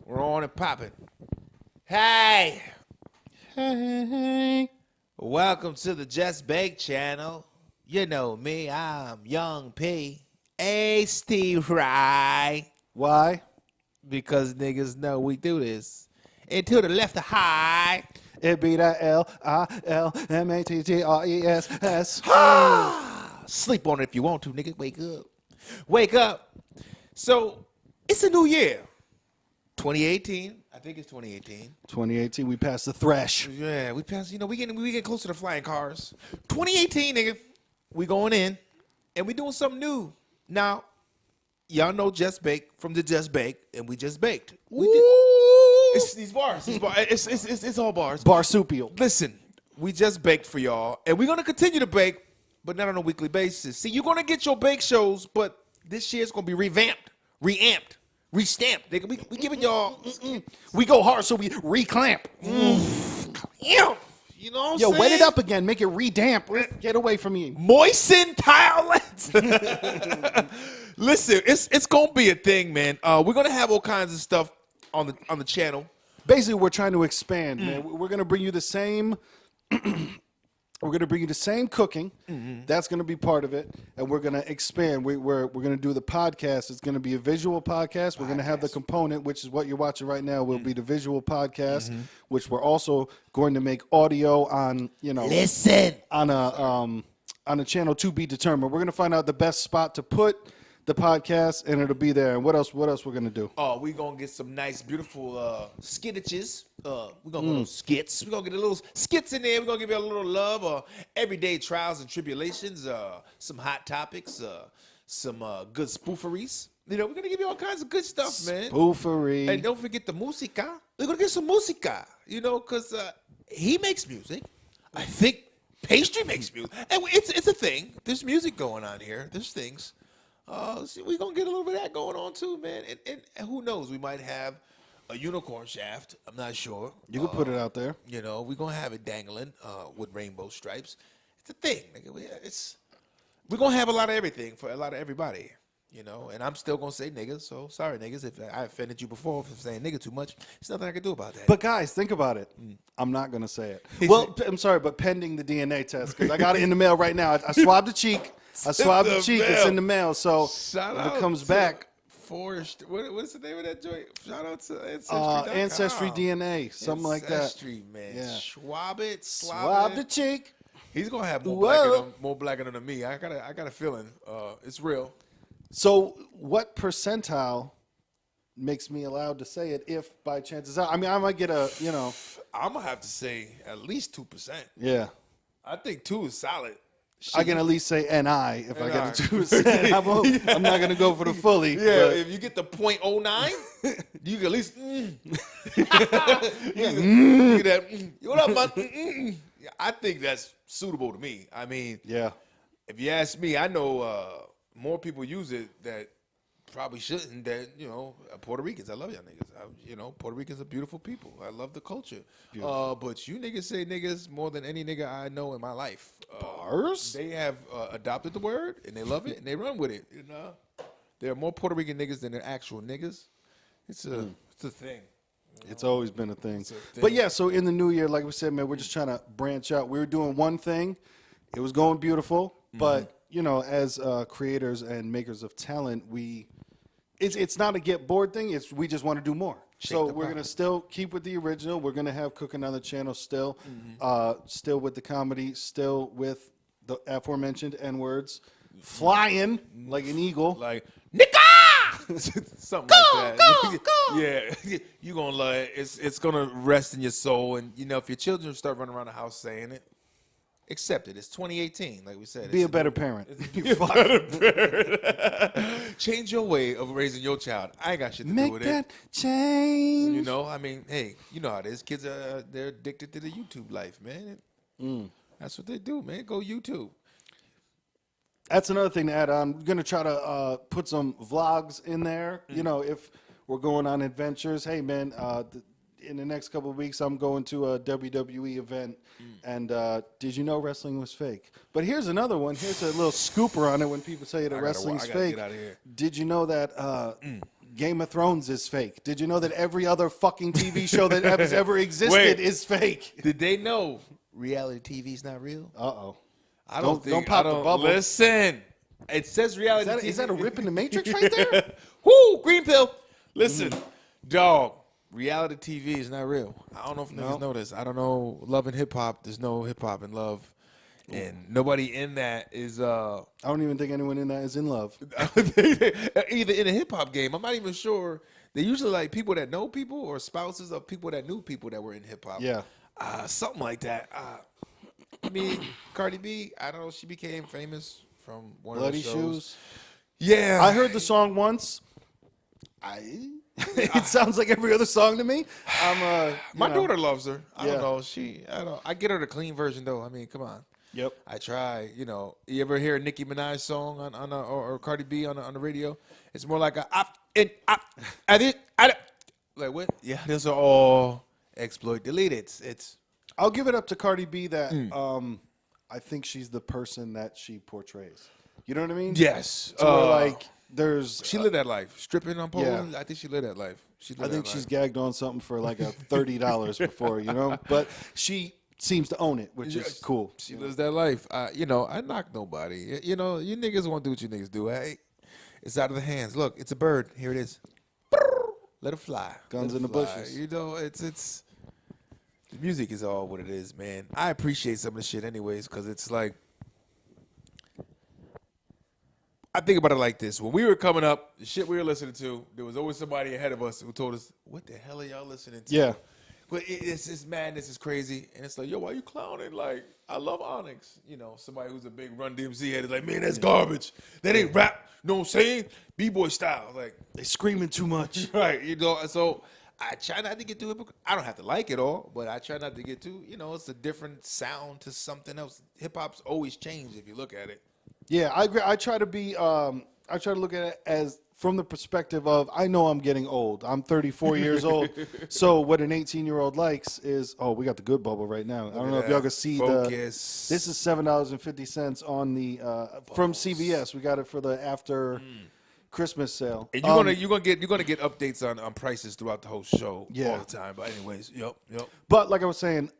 We're on and popping. Hey. Hey. Welcome to the Just Bake channel. You know me, I'm Young P. Hey, Steve Rye. Why? Because niggas know we do this. And to the left of high. It be that L-I-L-M-A-T-T-R-E-S-S. Sleep on it if you want to, nigga. Wake up. Wake up. So, it's a new year. 2018. I think it's 2018. 2018, we passed the thresh. Yeah, we passed, we get closer to flying cars. 2018, nigga. We going in, and we doing something new. Now, y'all know Just Bake from the Just Bake, and we just baked. It's these bars. It's all bars. Barsupial. Listen, we just baked for y'all, and we're going to continue to bake, but not on a weekly basis. See, you're going to get your bake shows, but this year's going to be revamped, reamped, restamped. Nigga, we giving y'all... We go hard, so we reclamp. Yeah. You know what I'm saying? Yo, wet it up again. Make it redamp. Get away from me. Moisten towelettes. Listen, it's going to be a thing, man. We're going to have all kinds of stuff on the channel. Basically, we're trying to expand, man. We're going to bring you the same... We're going to bring you the same cooking. That's going to be part of it. And we're going to expand. We're going to do the podcast. It's going to be a visual podcast. We're going to have the component, which is what you're watching right now, will be the visual podcast, which we're also going to make audio on, Listen. on a channel to be determined. We're going to find out the best spot to put the podcast, and it'll be there. And what else we're going to do? Oh, we're going to get some nice, beautiful skittiches. We're going to go skits. We're going to get a little skits in there. We're going to give you a little love. Everyday trials and tribulations. Some hot topics. Some good spooferies. We're going to give you all kinds of good stuff, man. Spoofery. And don't forget the musica. We're going to get some musica, because he makes music. I think Pastry makes music. And it's a thing. There's music going on here. There's things. We're going to get a little bit of that going on too, man. And who knows? We might have a unicorn shaft. I'm not sure. You can put it out there. We're going to have it dangling with rainbow stripes. It's a thing, nigga. We're going to have a lot of everything for a lot of everybody, And I'm still going to say niggas. So sorry, niggas, if I offended you before for saying nigga too much. There's nothing I can do about that. But guys, think about it. I'm not going to say it. Well, I'm sorry, but pending the DNA test, because I got it in the mail right now. I swabbed the cheek. It's in the mail. So Shout when out it comes to back. Forrest, what's the name of that joint? Shout out to Ancestry.com. Ancestry DNA, something like that. Ancestry, man. Yeah. Swab it, Swab the cheek. He's gonna have more blacker than me. I got a feeling. It's real. So what percentile makes me allowed to say it if by chances I mean, I might get a, I'm gonna have to say at least 2%. Yeah. I think 2 is solid. I can at least say NI if I get a 2%. I'm not going to go for the fully. Yeah, if you get the 0.09, you can at least, get that, what up, man? I think that's suitable to me. I mean, yeah. If you ask me, I know more people use it that probably shouldn't. That Puerto Ricans, I love y'all niggas. Puerto Ricans are beautiful people. I love the culture. But you niggas say niggas more than any nigga I know in my life. Bars? They have adopted the word and they love it and they run with it. There are more Puerto Rican niggas than there are actual niggas. It's a thing. It's always been a thing. But yeah, so in the new year, like we said, man, we're just trying to branch out. We were doing one thing. It was going beautiful. But, as creators and makers of talent, it's not a get bored thing. We just want to do more. So we're going to still keep with the original. We're going to have cooking on the channel still. Still with the comedy. Still with the aforementioned N-words. Flying like an eagle. Like, Nika! Something like that. Go! Yeah. You're going to love it. It's going to rest in your soul. And, if your children start running around the house saying it, accept it. It's 2018, like we said. Be a better parent. Be a better parent. Change your way of raising your child. I ain't got shit to do with it. Make that change. Hey, you know how it is. Kids they're addicted to the YouTube life, man. That's what they do, man. Go YouTube. That's another thing to add on. I'm going to try to put some vlogs in there. If we're going on adventures. Hey, man, in the next couple of weeks, I'm going to a WWE event. And did you know wrestling was fake? But here's another one. Here's a little scooper on it when people tell you that wrestling's fake. Get out of here. Did you know that Game of Thrones is fake? Did you know that every other fucking TV show that has ever existed is fake? Did they know reality TV is not real? Uh-oh. I don't Don't pop the bubble. Listen, it says reality TV. Is that a rip in the Matrix right there? Whoo, green pill. Listen, dog, reality TV is not real. I don't know if niggas know this. I don't know. Love and hip hop. There's no hip hop and love. And nobody in that is I don't even think anyone in that is in love. either in a hip hop game. I'm not even sure. They usually like people that know people or spouses of people that knew people that were in hip hop. Yeah. Something like that. I mean, Cardi B, I don't know, she became famous from one Bloody of the shows. Shoes. Yeah. I heard the song once. It sounds like every other song to me. My daughter loves her. I Yeah. don't know. I get her the clean version though. I mean, come on. Yep. I try. You know, you ever hear a Nicki Minaj song or Cardi B on the radio? It's more like like what? Yeah, those are all exploit delete. It's. I'll give it up to Cardi B that I think she's the person that she portrays. You know what I mean? Yes. So where, like there's she lived that life. Stripping on poles. Yeah. I think she lived that life. I think she's gagged on something for like a $30 before, you know? But she seems to own it, which is cool. She lives that life. You know, I knock nobody. You know, you niggas want to do what you niggas do. Hey, it's out of the hands. Look, it's a bird. Here it is. Let it fly. Guns in the bushes. You know, it's the music is all what it is, man. I appreciate some of the shit anyways, because it's like, I think about it like this. When we were coming up, the shit we were listening to, there was always somebody ahead of us who told us, what the hell are y'all listening to? Yeah. But it's madness, it's crazy. And it's like, yo, why you clowning? Like, I love Onyx. You know, somebody who's a big Run DMC head is like, man, that's garbage. That ain't rap. You know what I'm saying? B-boy style. Like, They screaming too much. right, you know. So I try not to get too hypocritical. I don't have to like it all, but I try not to get too, you know, it's a different sound to something else. Hip-hop's always changed if you look at it. Yeah, I agree. I try to be. I try to look at it as from the perspective of I know I'm getting old. I'm 34 years old. So what an 18-year-old likes is we got the good bubble right now. I don't know if y'all can see Focus. This is $7.50 on the from CVS. We got it for the after Christmas sale. And you're gonna get updates on prices throughout the whole show all the time. But anyways, yep. But like I was saying,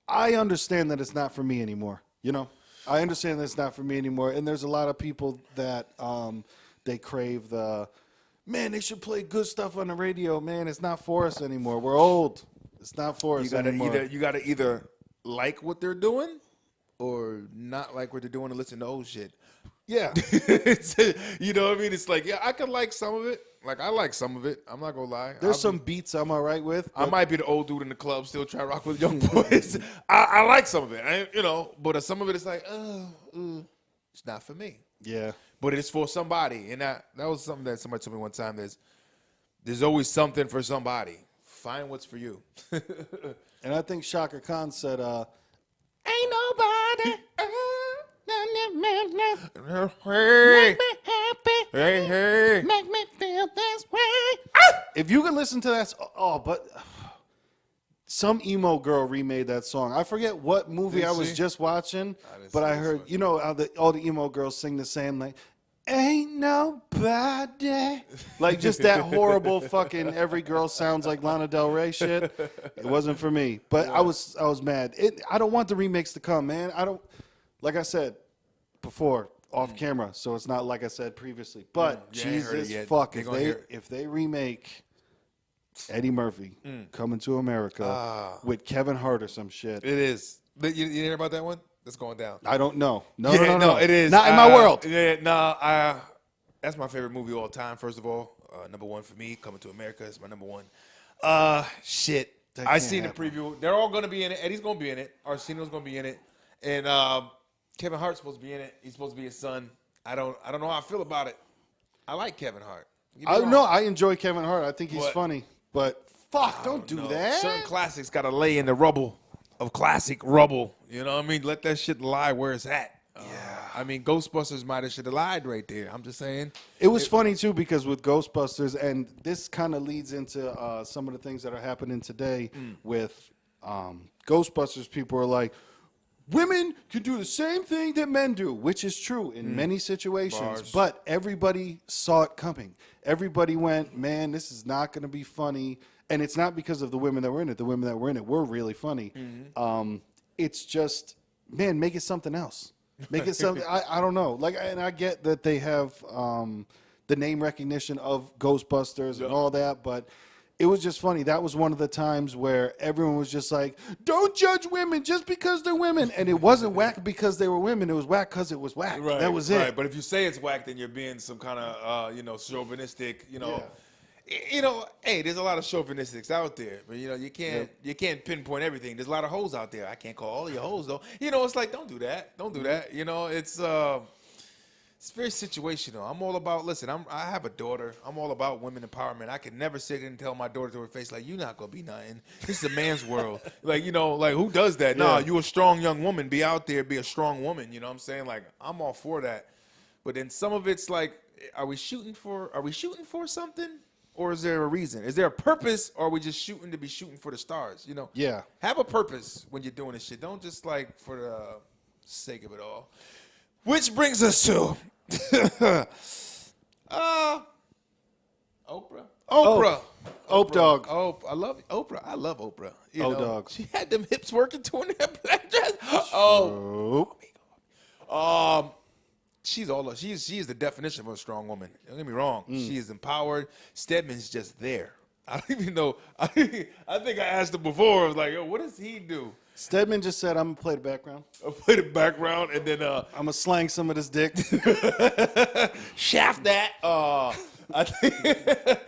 I understand that it's not for me anymore. You know. I understand that it's not for me anymore, and there's a lot of people that they crave man, they should play good stuff on the radio. Man, it's not for us anymore. We're old. It's not for us anymore. You gotta either like what they're doing or not like what they're doing and listen to old shit. Yeah. You know what I mean? It's like, yeah, I can like some of it. Like, I like some of it. I'm not gonna lie. There's some beats I'm all right with. I might be the old dude in the club still trying to rock with young boys. I like some of it, but some of it is like, it's not for me. Yeah. But it's for somebody, and that was something that somebody told me one time. There's always something for somebody. Find what's for you. And I think Shaka Khan said, "Ain't nobody." Hey, Make me happy. hey. Make me feel this way. If you could listen to that, but some emo girl remade that song. I forget what movie Did I was she? just watching, didn't but see I this heard, one. you know, how all the emo girls sing the same, like, ain't nobody. Like, just that horrible fucking every girl sounds like Lana Del Rey shit. It wasn't for me. But I was mad. I don't want the remix to come, man. Like I said before, off camera, so it's not like I said previously. But Yeah, I ain't heard it Jesus yet. fuck, They gonna hear it. if they remake Eddie Murphy Coming to America with Kevin Hart or some shit, It is. You hear about that one? That's going down. I don't know. No, it is. Not in my world. Yeah, that's my favorite movie of all time, first of all. Number one for me, Coming to America is my number one. Shit. That I can't seen happen. the preview. They're all going to be in it. Eddie's going to be in it. Arseno's going to be in it. And Kevin Hart's supposed to be in it. He's supposed to be his son. I don't know how I feel about it. I like Kevin Hart. I enjoy Kevin Hart. I think he's But- funny. But fuck, don't do No. that. Certain classics got to lay in the rubble of classic rubble. You know what I mean? Let that shit lie where it's at. I mean, Ghostbusters might have should have lied right there. I'm just saying. It was funny too because with Ghostbusters, and this kind of leads into some of the things that are happening today with Ghostbusters. People are like, women can do the same thing that men do, which is true in many situations. Bars. But everybody saw it coming. Everybody went, man, this is not going to be funny. And it's not because of the women that were in it. The women that were in it were really funny. It's just, man, make it something else. Make it something. I don't know. Like, and I get that they have the name recognition of Ghostbusters and all that, but it was just funny. That was one of the times where everyone was just like, don't judge women just because they're women. And it wasn't whack because they were women. It was whack because it was whack. Right, that was it. Right. But if you say it's whack, then you're being some kind of, chauvinistic, hey, there's a lot of chauvinistics out there, but you can't pinpoint everything. There's a lot of hoes out there. I can't call all your hoes though. It's like, don't do that. Don't do that. It's very situational. I'm all about, I have a daughter. I'm all about women empowerment. I can never sit and tell my daughter to her face, like, you're not going to be nothing. This is a man's world. Like, who does that? Nah, you a strong young woman. Be out there, be a strong woman. You know what I'm saying? Like, I'm all for that. But then some of it's like, are we shooting for something? Or is there a reason? Is there a purpose, or are we just shooting to be shooting for the stars? Yeah. Have a purpose when you're doing this shit. Don't just like for the sake of it all. Which brings us to Oprah. Ope dog. I love Oprah. I love Oprah. Dog. She had them hips working to in that black dress. She is the definition of a strong woman. Don't get me wrong. She is empowered. Stedman's just there. I don't even know. I think I asked him before. I was like, yo, what does he do? Stedman just said, I'm going to play the background. I'll play the background, and then I'm going to slang some of this dick. shaft that. I think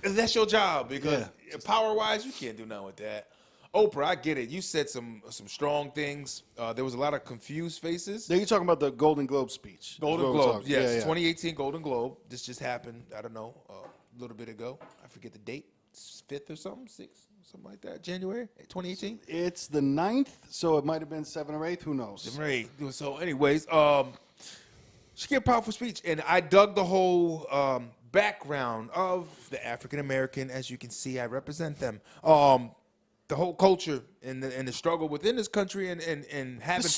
that's your job, because power-wise, you can't do nothing with that. Oprah, I get it. You said some strong things. There was a lot of confused faces. Now you're talking about the Golden Globe speech. Golden Globe, yes. 2018 Golden Globe. This just happened, I don't know, a little bit ago. I forget the date. 5th or something, 6th, something like that. January 2018? It's the 9th, so it might have been 7 or 8th. Who knows? 7 or 8. So anyways, she gave a powerful speech, and I dug the whole background of the African American. As you can see, I represent them. The whole culture and the struggle within this country, and having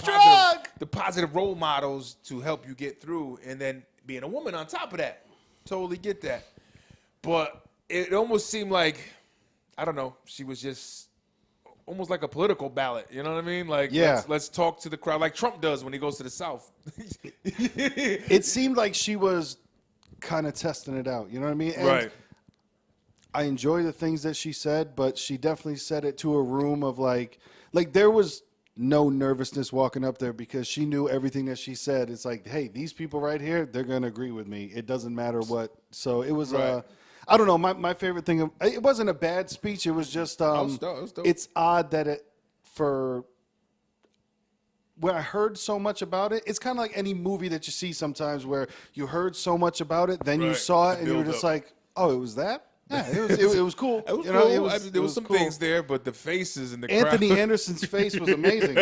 the positive role models to help you get through, and then being a woman on top of that. Totally get that. But it almost seemed like, I don't know, she was just almost like a political ballot. You know what I mean? Like, let's talk to the crowd like Trump does when he goes to the South. It seemed like she was kind of testing it out. You know what I mean? And right. I enjoy the things that she said, but she definitely said it to a room of like there was no nervousness walking up there, because she knew everything that she said. It's like, hey, these people right here, they're going to agree with me. It doesn't matter what. So it was, I don't know. My favorite thing, it wasn't a bad speech. It was just, it's odd that when I heard so much about it, it's kind of like any movie that you see sometimes where you heard so much about it, then you saw it and you were just like, oh, it was that? Yeah, it was cool. It was cool. There was some things there, but the faces and the Anthony crowd. Anderson's face was amazing,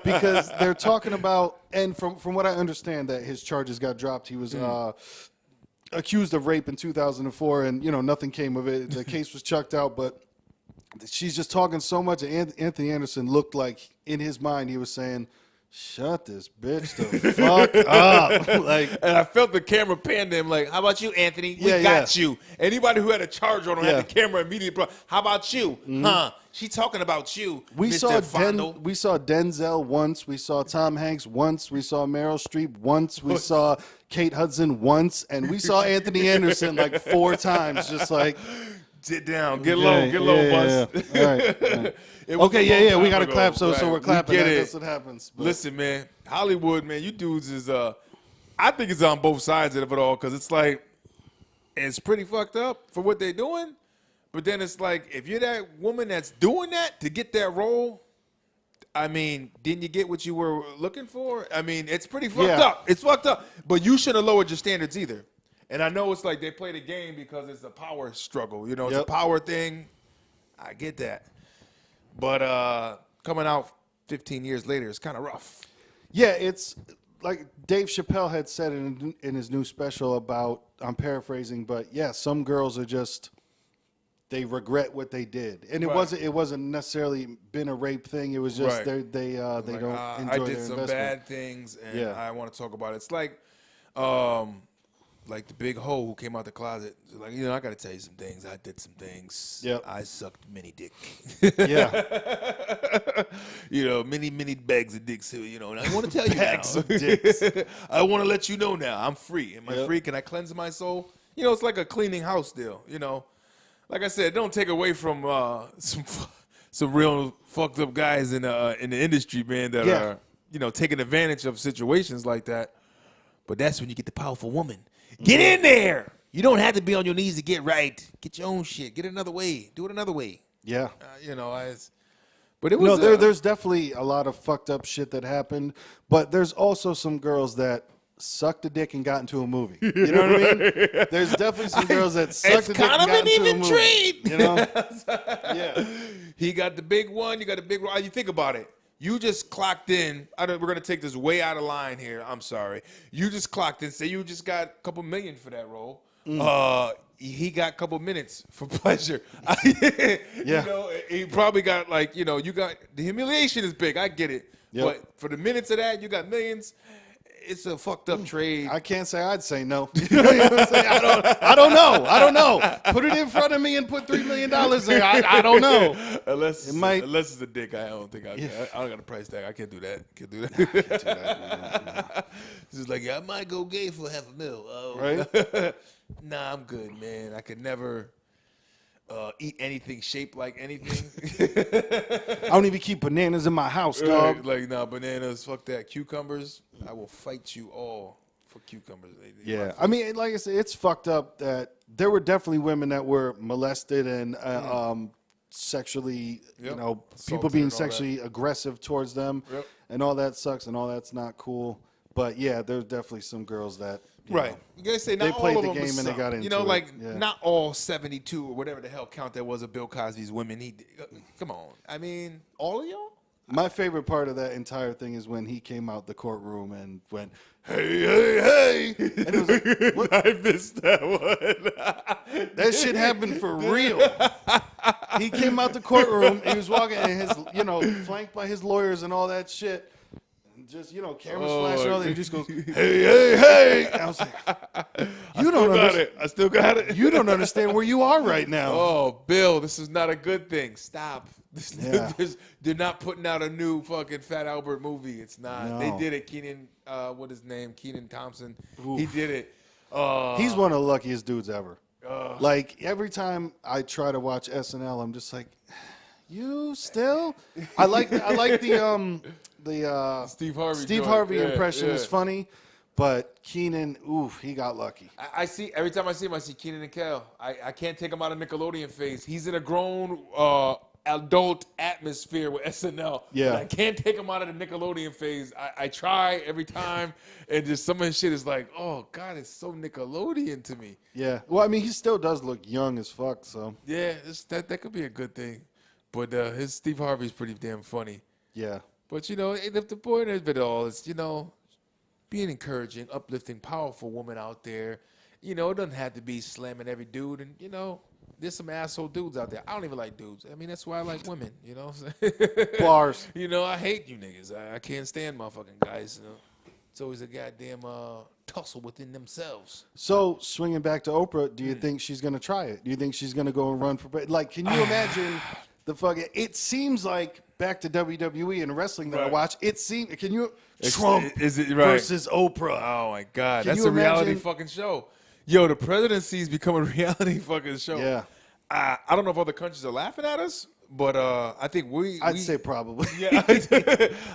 because they're talking about, and from what I understand, that his charges got dropped. He was accused of rape in 2004, and nothing came of it. The case was chucked out, but she's just talking so much. Anthony Anderson looked like, in his mind, he was saying, shut this bitch the fuck up. And I felt the camera pan to him like, how about you, Anthony? We got you. Anybody who had a charge on him had the camera immediately brought, how about you? Huh? She talking about you, we Mr. saw we saw Denzel once. We saw Tom Hanks once. We saw Meryl Streep once. We saw Kate Hudson once. And we saw Anthony Anderson like 4 times, just like, sit down, get low, Buzz. All right. Okay, we got to clap, so we're clapping. That's what happens. But listen, man, Hollywood, man, you dudes is, I think it's on both sides of it all, because it's like, it's pretty fucked up for what they're doing, but then it's like, if you're that woman that's doing that to get that role, I mean, didn't you get what you were looking for? I mean, it's pretty fucked up. It's fucked up, but you shouldn't have lowered your standards either. And I know it's like they play the game because it's a power struggle. It's a power thing. I get that. But coming out 15 years later is kind of rough. Yeah, it's like Dave Chappelle had said in his new special about, I'm paraphrasing, but some girls are just, they regret what they did, and Right. it wasn't necessarily been a rape thing. It was just Right. they don't enjoy I did their some investment. bad things, and Yeah. I want to talk about it. It's like the big hoe who came out the closet. Like, I got to tell you some things. I did some things. Yep. I sucked many dick. Yeah, Many bags of dicks. And I want to tell you Bags now. of dicks. I want to let you know now. I'm free. Am I Yep. free? Can I cleanse my soul? It's like a cleaning house deal. Like I said, don't take away from some real fucked up guys in the industry, man, that Yeah. are taking advantage of situations like that. But that's when you get the powerful woman. Get in there. You don't have to be on your knees to get right. Get your own shit. Get it another way. Do it another way. yeah. But it was There's definitely a lot of fucked up shit that happened, but there's also some girls that sucked a dick and got into a movie. You know what I mean? There's definitely some girls that sucked a dick and got into a movie. trade. You know? Yeah. He got the big one. You got the big one. You think about it. You just clocked in. We're going to take this way out of line here. I'm sorry. You just clocked in. Say you just got a couple million for that role. He got a couple minutes for pleasure. Yeah. He probably got you got the humiliation is big. I get it. Yep. But for the minutes of that, you got millions. It's a fucked up trade. I can't say I'd say no. You know what I'm saying? I don't know. Put it in front of me and put $3 million there. I don't know. Unless Unless it's a dick, I don't think I don't got a price tag. I can't do that. Can't do that. Can't do that. It's just like, I might go gay for $500,000. Right? Nah, I'm good, man. I could never eat anything shaped like anything. I don't even keep bananas in my house, dog. Like, nah, bananas, fuck that. Cucumbers, I will fight you all for cucumbers. Yeah, I mean, like I said, it's fucked up that there were definitely women that were molested and sexually, Yep. people Assaulted being and all that. sexually aggressive towards them, Yep. and all that sucks, and all that's not cool. But yeah, there's definitely some girls that Right. know, You gotta say not They played all the of them game and they suck. got into it. like Yeah. not all 72 or whatever the hell count there was of Bill Cosby's women. Come on. I mean, all of y'all? My favorite part of that entire thing is when he came out the courtroom and went, "Hey, hey, hey!" And it was like, what? I missed that one. That shit happened for real. He came out the courtroom. He was walking, and his, flanked by his lawyers and all that shit. And just, cameras flashing all that. He just goes, "Hey, hey, hey!" And I was like, "You don't understand. I still got it. You don't understand where you are right now." Oh, Bill, this is not a good thing. Stop. Yeah. They're not putting out a new fucking Fat Albert movie. It's not. No. They did it. Keenan, what his name? Keenan Thompson. Oof. He did it. He's one of the luckiest dudes ever. Like every time I try to watch SNL, I'm just like, "You still?" I like the Steve Harvey. Steve joint. Harvey Yeah, impression yeah. is funny, but Keenan, oof, he got lucky. I see every time I see him, I see Keenan and Kel. I can't take him out of Nickelodeon phase. He's in a grown adult atmosphere with SNL. Yeah. But I can't take him out of the Nickelodeon phase. I try every time, and just some of his shit is like, oh God, it's so Nickelodeon to me. Yeah. Well, I mean, he still does look young as fuck. So Yeah, that could be a good thing. But his Steve Harvey's pretty damn funny. yeah, But the point of it all is, being encouraging, uplifting, powerful woman out there. It doesn't have to be slamming every dude, and there's some asshole dudes out there. I don't even like dudes. I mean, that's why I like women. What I'm saying? bars. I hate you niggas. I can't stand motherfucking guys. It's always a goddamn tussle within themselves. So swinging back to Oprah, do you think she's gonna try it? Do you think she's gonna go and run for? Like, can you imagine the fucking? It seems like back to WWE and wrestling that I Right. watch. It seems. Can you Trump Is it right? versus Oprah? Oh my God, Can that's you a reality imagine- fucking show. Yo, the presidency's become a reality fucking show. Yeah. I don't know if other countries are laughing at us, but I think I'd say probably. yeah,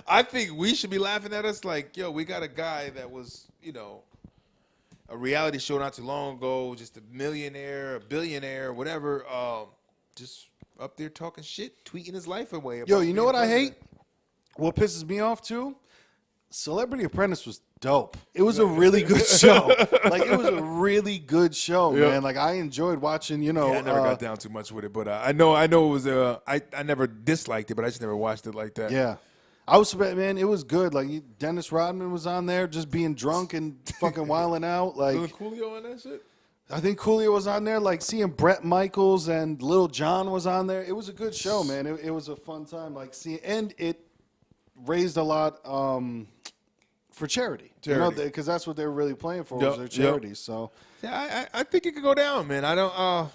I think we should be laughing at us. Like, yo, we got a guy that was, a reality show not too long ago, just a millionaire, a billionaire, whatever, just up there talking shit, tweeting his life away. Yo, about you know being what I president. hate? What pisses me off too? Celebrity Apprentice was dope. It was a really good show. Like, it was a really good show, Yeah. man. Like, I enjoyed watching. Yeah, I never got down too much with it, but I know it was. I never disliked it, but I just never watched it like that. Yeah. I was, man, it was good. Like, Dennis Rodman was on there just being drunk and fucking wilding out. Like, Wasn't Coolio on that shit? I think Coolio was on there. Like seeing Brett Michaels and Lil Jon was on there. It was a good show, man. It was a fun time. Like seeing, and it raised a lot for charity. You know, because that's what they were really playing for was their charities. So yeah, I think it could go down, man. I don't.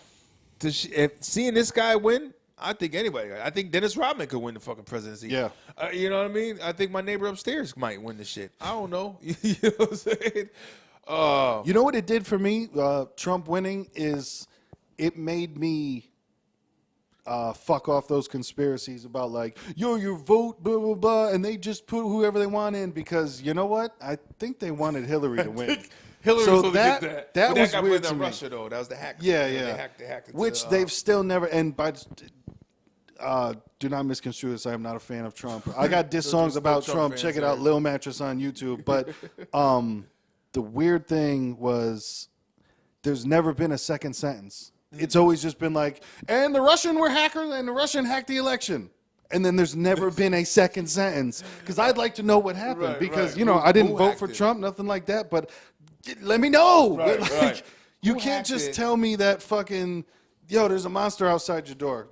Seeing this guy win, I think anybody. I think Dennis Rodman could win the fucking presidency. Yeah. You know what I mean? I think my neighbor upstairs might win the shit. I don't know. You know what I'm saying? You know what it did for me? Trump winning is it made me fuck off those conspiracies about like, yo, your vote, blah, blah, blah, and they just put whoever they want in because you know what? I think they wanted Hillary to win. Hillary was supposed to get that. That but was that weird got to in me. Russia, though. That was the hack. Yeah, They yeah. hacked it Which they've still never, and by do not misconstrue this. I am not a fan of Trump. I got diss songs about Trump. Check it out, Lil Mattress on YouTube. But the weird thing was there's never been a second sentence. It's always just been like, and the Russian were hackers, and the Russian hacked the election. And then there's never been a second sentence. Because I'd like to know what happened. Right, because, right. you know, I didn't Who vote for hacked it? Trump, nothing like that. But let me know. Right, Like, right. you Who can't hacked just it? tell me that fucking, yo, there's a monster outside your door.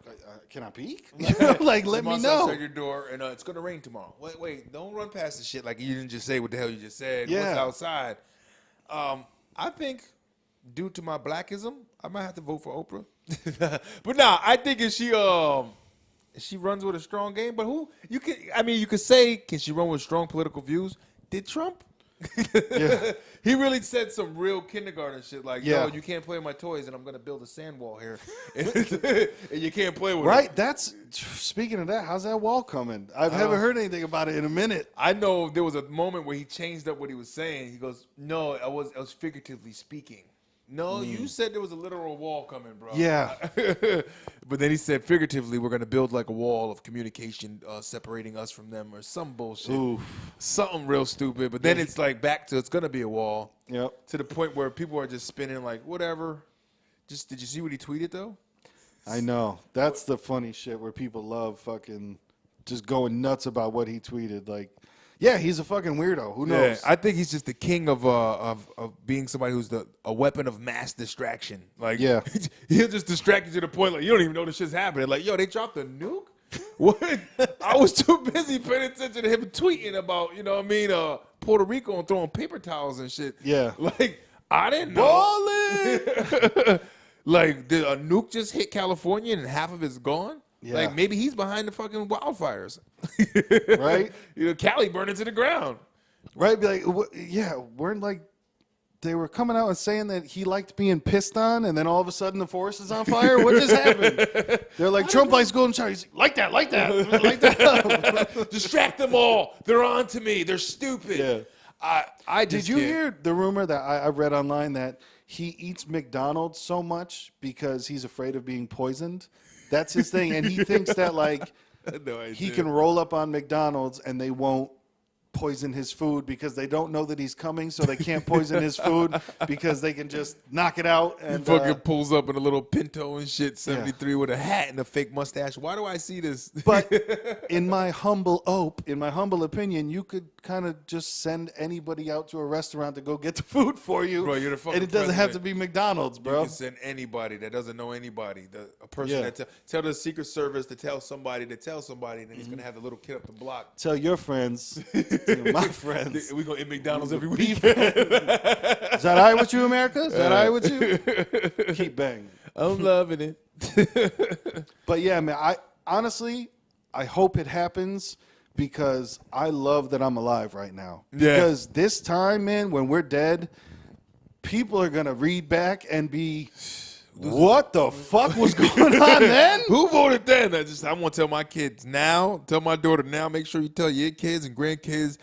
Can I peek? You know, like, let me know. Outside your door, and it's gonna rain tomorrow. Wait, don't run past the shit like you didn't just say what the hell you just said. Yeah. What's outside? I think due to my blackism, I might have to vote for Oprah. But nah, I think if she runs with a strong game, but you could say, can she run with strong political views? Did Trump? Yeah. He really said some real kindergarten shit like, Yeah. yo, you can't play with my toys and I'm going to build a sand wall here. and you can't play with it. Right. That's, speaking of that, how's that wall coming? I've never heard anything about it in a minute. I know there was a moment where he changed up what he was saying. He goes, no, I was figuratively speaking. No, you said there was a literal wall coming, bro. Yeah. But then he said, figuratively, we're going to build like a wall of communication separating us from them or some bullshit. Oof. Something real stupid. But then it's like back to it's going to be a wall. Yep. To the point where people are just spinning like, whatever. Just did you see what he tweeted, though? I know. That's the funny shit where people love fucking just going nuts about what he tweeted. Like, yeah, he's a fucking weirdo. Who knows? I think he's just the king of being somebody who's a weapon of mass distraction. Like, Yeah. he'll just distract you to the point like you don't even know this shit's happening. Like, yo, they dropped a nuke. What? I was too busy paying attention to him tweeting about, you know what I mean, Puerto Rico and throwing paper towels and shit. Yeah. Like, I didn't know. Balling! Like, did a nuke just hit California and half of it's gone? Yeah. Like, maybe he's behind the fucking wildfires. Right? You know, Cali burning to the ground. Right? Be like, yeah, weren't like, they were coming out and saying that he liked being pissed on, and then all of a sudden the forest is on fire? What just happened? They're like, Trump likes golden shower. He's like that, like that. Distract them all. They're on to me. They're stupid. Yeah. I Did just you can't. hear the rumor that I read online that he eats McDonald's so much because he's afraid of being poisoned? That's his thing. And he thinks that, like, No he idea. can roll up on McDonald's and they won't poison his food because they don't know that he's coming, so they can't poison his food because they can just knock it out. He And fucking pulls up in a little Pinto and shit, 73 with a hat and a fake mustache. Why do I see this? but in my humble opinion, you could kind of just send anybody out to a restaurant to go get the food for you. Bro, you're the fucking and it doesn't have to president. be McDonald's, You bro. can send anybody that doesn't know anybody, a person Yeah. that tell the Secret Service to tell somebody, and then he's gonna have the little kid up the block. Tell your friends, to my friends. We gonna eat McDonald's every week. Is that all right with you, America? Is that all right with you? Keep banging. I'm loving it. But yeah, man, I honestly hope it happens because I love that I'm alive right now. Yeah. Because this time, man, when we're dead, people are gonna read back and be, what the fuck was going on then? Who voted then? I want to tell my kids now, tell my daughter now, make sure you tell your kids and grandkids,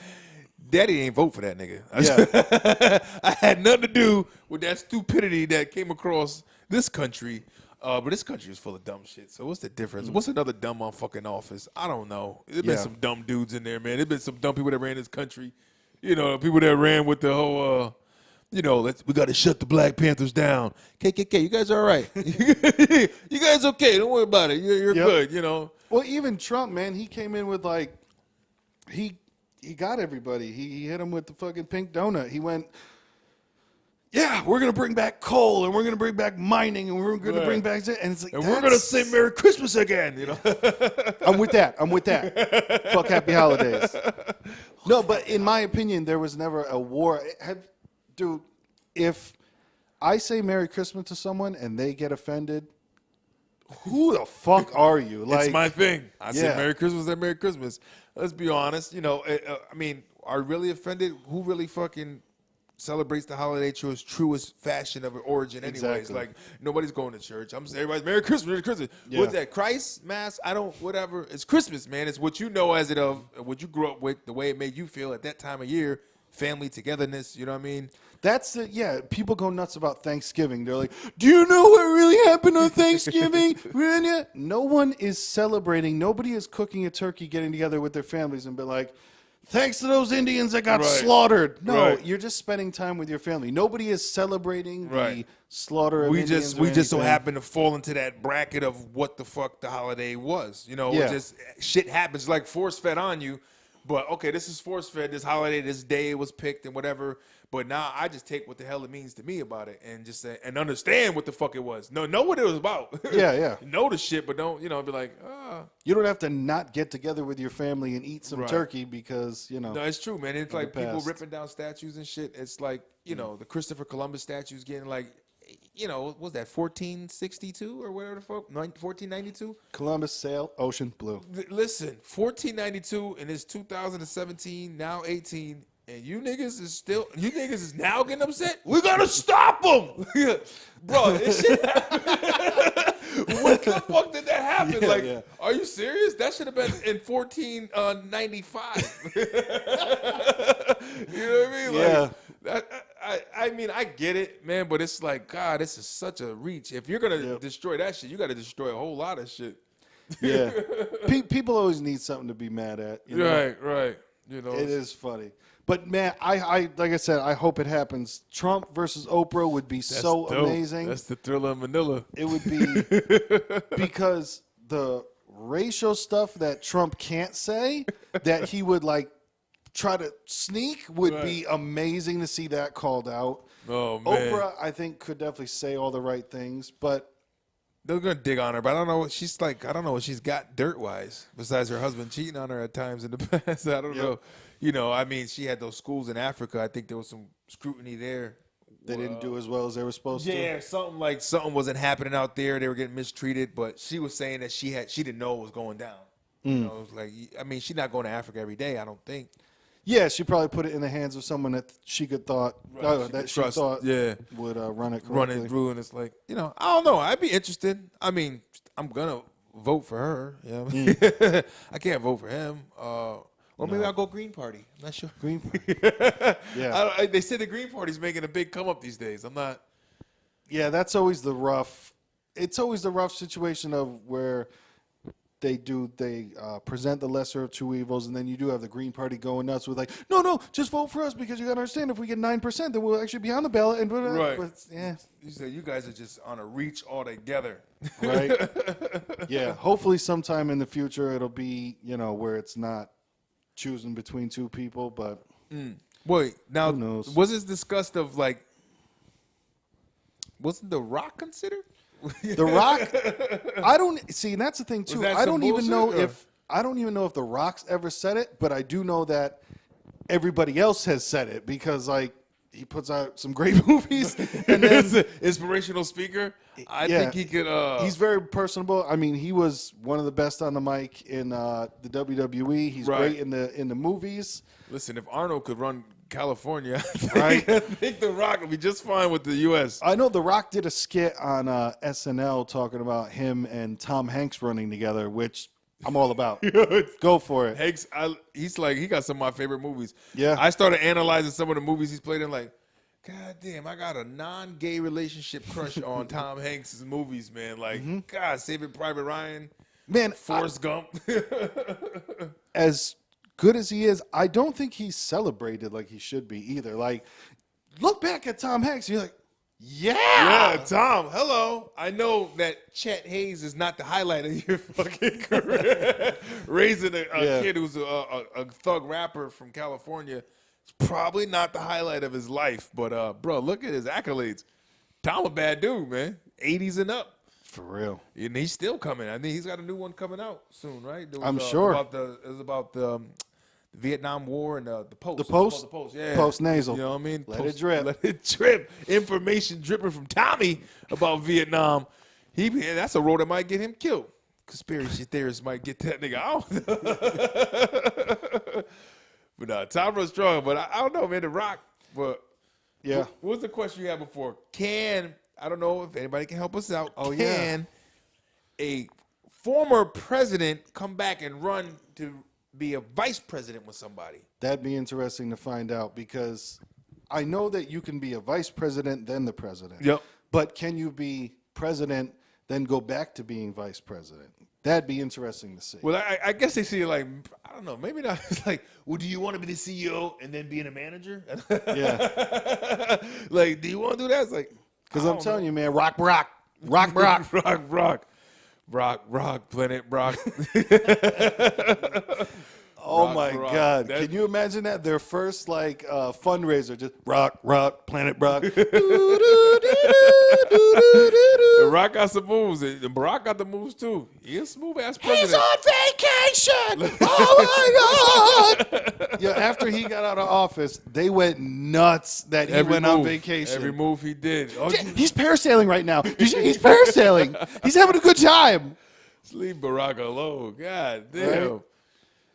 Daddy ain't vote for that nigga. Yeah. I had nothing to do with that stupidity that came across this country. But this country is full of dumb shit. So what's the difference? What's another dumb motherfucking office? I don't know. There's been Yeah. some dumb dudes in there, man. There's been some dumb people that ran this country. You know, people that ran with the whole, we got to shut the Black Panthers down. KKK, you guys are all right. You guys okay. Don't worry about it. You're Yep. good, you know. Well, even Trump, man, he came in with like, he got everybody. He hit him with the fucking pink donut. He went, yeah, we're gonna bring back coal and we're gonna bring back mining and we're gonna bring back, and it's like, And we're gonna say Merry Christmas again. You know. I'm with that. Fuck happy holidays. No, but in my opinion, there was never a war. Dude, if I say Merry Christmas to someone and they get offended, who the fuck are you? Like, it's my thing. I yeah. said Merry Christmas, then Merry Christmas. Let's be honest. You know, I mean, are you really offended? Who really fucking celebrates the holiday truest fashion of origin anyways? Exactly. Like, nobody's going to church. I'm saying, everybody's Merry Christmas, Merry Christmas. Yeah. What's that, Christ, Mass? I don't, whatever. It's Christmas, man. It's what you know as it of, what you grew up with, the way it made you feel at that time of year, family togetherness, you know what I mean? that's the, yeah, people go nuts about Thanksgiving. They're like, do you know what really happened on Thanksgiving? No one is celebrating. Nobody is cooking a turkey, getting together with their families and be like, thanks to those Indians that got slaughtered. No, you're just spending time with your family. Nobody is celebrating the slaughter of Indians. We just so happen to fall into that bracket of what the fuck the holiday was. You know, it just shit happens like force fed on you. But okay, this is force fed. This holiday, this day was picked and whatever. But now I just take what the hell it means to me about it and just say, and understand what the fuck it was. Know what it was about. Yeah. Know the shit, but don't, be like, You don't have to not get together with your family and eat some turkey because, No, it's true, man. It's like people ripping down statues and shit. It's like, the Christopher Columbus statues getting like, what was that, 1462 or whatever the fuck? 1492? Columbus sailed, ocean blue. Listen, 1492 and it's 2017, now 18. And you niggas is now getting upset? We gotta stop them! Bro, this shit happened. What the fuck did that happen? Are you serious? That should have been in 1495. You know what I mean? I mean, I get it, man, but it's like, God, this is such a reach. If you're gonna destroy that shit, you gotta destroy a whole lot of shit. Yeah. People always need something to be mad at. You know? Right. It is funny. But man, I like I said, I hope it happens. Trump versus Oprah would be so dope. amazing. That's the Thriller of Manila. It would be because the racial stuff that Trump can't say that he would like try to sneak would be amazing to see that called out. Oh man. Oprah, I think, could definitely say all the right things, but they're gonna dig on her, but I don't know what she's like. I don't know what she's got dirt wise, besides her husband cheating on her at times in the past. I don't know. I mean, she had those schools in Africa. I think there was some scrutiny there. They didn't do as well as they were supposed to. Yeah, something wasn't happening out there. They were getting mistreated, but she was saying that she didn't know what was going down. It was like, I mean, she's not going to Africa every day, I don't think. Yeah, she probably put it in the hands of someone that she thought would run it correctly. Run it through, and it's like, I don't know. I'd be interested. I mean, I'm gonna vote for her. Yeah, I can't vote for him. Or maybe I'll go Green Party. I'm not sure. Green Party. Yeah. They say the Green Party's making a big come up these days. I'm not. Yeah, that's always the rough. It's always the rough situation of where they present the lesser of two evils, and then you do have the Green Party going nuts with like, no, just vote for us because you got to understand if we get 9%, then we'll actually be on the ballot. And but, yeah, you say you guys are just on a reach altogether, right? Yeah, hopefully sometime in the future it'll be where it's not choosing between two people, but wait, now who knows? Was this discussed of like, wasn't The Rock considered? The Rock, I don't see. And that's the thing too. I don't even know if The Rock's ever said it, but I do know that everybody else has said it because like he puts out some great movies and then inspirational speaker. I think he could. He's very personable. I mean, he was one of the best on the mic in the WWE. He's great in the movies. Listen, if Arnold could run California, I think The Rock would be just fine with the U.S. I know The Rock did a skit on SNL talking about him and Tom Hanks running together, which I'm all about. Go for it. Hanks, he got some of my favorite movies. Yeah. I started analyzing some of the movies he's played in, like, God damn, I got a non-gay relationship crush on Tom Hanks' movies, man. Like, God, Saving Private Ryan, man, Forrest Gump. As good as he is, I don't think he's celebrated like he should be either. Like, look back at Tom Hanks, you're like, yeah, Tom, hello. I know that Chet Hayes is not the highlight of your fucking career. Raising a kid who's a thug rapper from California It's probably not the highlight of his life, but bro, look at his accolades. Tom a bad dude, man. 80s and up. For real. And he's still coming. I think he's got a new one coming out soon, right? There was, I'm sure. It was about the Vietnam War and the Post. The Post? The Post, yeah. Post nasal. You know what I mean? Let it drip. Let it drip. Information dripping from Tommy about Vietnam. That's a road that might get him killed. Conspiracy theorists might get that nigga out. But Tom was strong. But I don't know, man. The Rock. But Yeah. what was the question you had before? I don't know if anybody can help us out. Oh, Can a former president come back and run to be a vice president with somebody? That'd be interesting to find out because I know that you can be a vice president, then the president. Yep. But can you be president, then go back to being vice president? That'd be interesting to see. Well, I guess they see it like, I don't know, maybe not. It's like, well, do you want to be the CEO and then being a manager? Yeah. Like, do you want to do that? It's like, Because I'm telling you, man, rock, Brock. Rock, Brock. Brock, Planet Brock. Oh, Rock, my Brock. God. Can you imagine that? Their first, fundraiser, just rock, Planet Brock. And Rock got some moves. And Barack got the moves, too. He's a smooth-ass president. He's on vacation. Oh, my God. Yeah, after he got out of office, they went nuts that he went on vacation. Every move he did. Oh, He's parasailing right now. He's parasailing. He's having a good time. leave Barack alone. God damn. Right?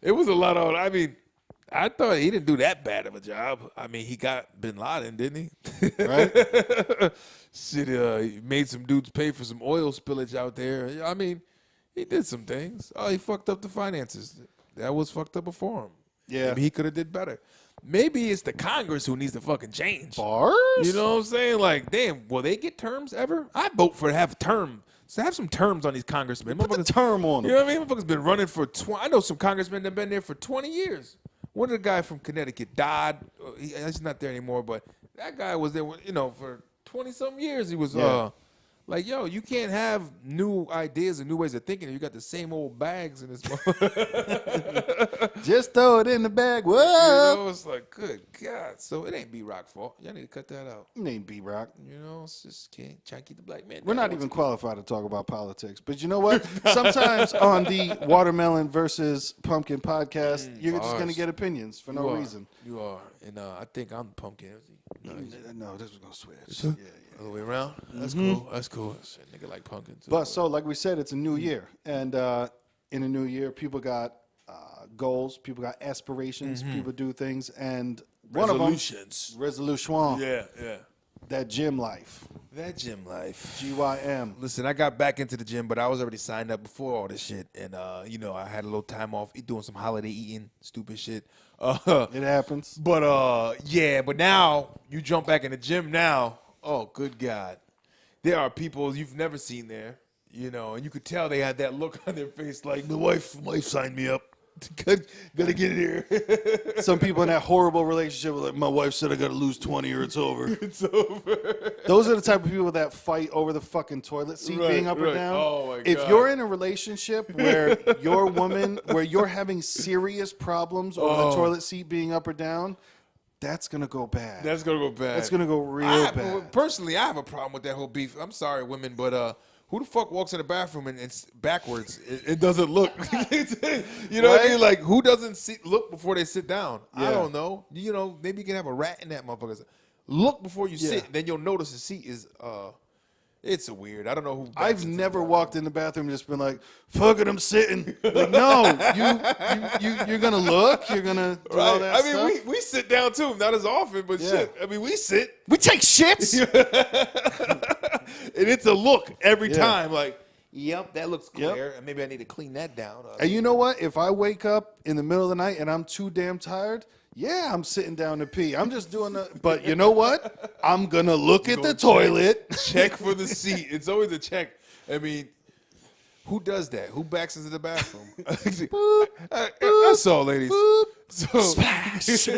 It was a lot of, I thought he didn't do that bad of a job. I mean, he got Bin Laden, didn't he? Right? Shit, he made some dudes pay for some oil spillage out there. I mean, he did some things. Oh, he fucked up the finances. That was fucked up before him. Yeah. Maybe he could have did better. Maybe it's the Congress who needs to fucking change. Bars? You know what I'm saying? Like, damn, will they get terms ever? I vote for to have term. So have some terms on these congressmen. Put the term on You them. know what I mean? Motherfuckers been running for I know some congressmen that have been there for 20 years. One of the guy from Connecticut died. He's not there anymore, but that guy was there, for 20-something years. He was like, yo, you can't have new ideas and new ways of thinking if you got the same old bags in this motherfucker. Just throw it in the bag. Whoa. You know, it's like, good God. So it ain't B-Rock fault. Y'all need to cut that out. Name B-Rock. You know, it's just can't try to keep the black man We're down. not even qualified to talk about politics. But you know what? Sometimes on the Watermelon versus Pumpkin podcast, you're just going to get opinions for no reason. You are. And I think I'm the pumpkin. No, this was going to switch. Yeah. All the way around? That's cool. That's cool. Shit, nigga like pumpkin too. But so, like we said, it's a new year. And in a new year, people got goals. People got aspirations. People do things. And one of them, resolution. Yeah, yeah. That gym life. That gym life. GYM. Listen, I got back into the gym, but I was already signed up before all this shit. And, I had a little time off doing some holiday eating, stupid shit. It happens. But, but now you jump back in the gym now. Oh, good God. There are people you've never seen there, and you could tell they had that look on their face like, my wife signed me up. Gotta get in here. Some people in that horrible relationship were like, my wife said I gotta lose 20 or it's over. It's over. Those are the type of people that fight over the fucking toilet seat being up or down. Oh, my God. If you're in a relationship where where you're having serious problems over the toilet seat being up or down, that's going to go bad. That's going to go bad. That's going to go real bad. Personally, I have a problem with that whole beef. I'm sorry, women, but who the fuck walks in the bathroom and it's backwards? It doesn't look. You know what I mean? Like, who doesn't look before they sit down? Yeah. I don't know. Maybe you can have a rat in that motherfucker. Look before you sit. Then you'll notice the seat is it's weird. I don't know who. I've never walked in the bathroom and just been like, "Fuck it, I'm sitting." Like, no, you're gonna look. You're gonna do all that stuff. I mean, we sit down too, not as often, but shit. I mean, we sit. We take shits. And it's a look every time. Like, yep, that looks clear. And maybe I need to clean that down. And you know what? If I wake up in the middle of the night and I'm too damn tired, I'm sitting down to pee. I'm just doing but you know what? I'm going to look at the toilet. Check for the seat. It's always a check. I mean, who does that? Who backs into the bathroom? Boop, That's all, ladies. boop, So splash. so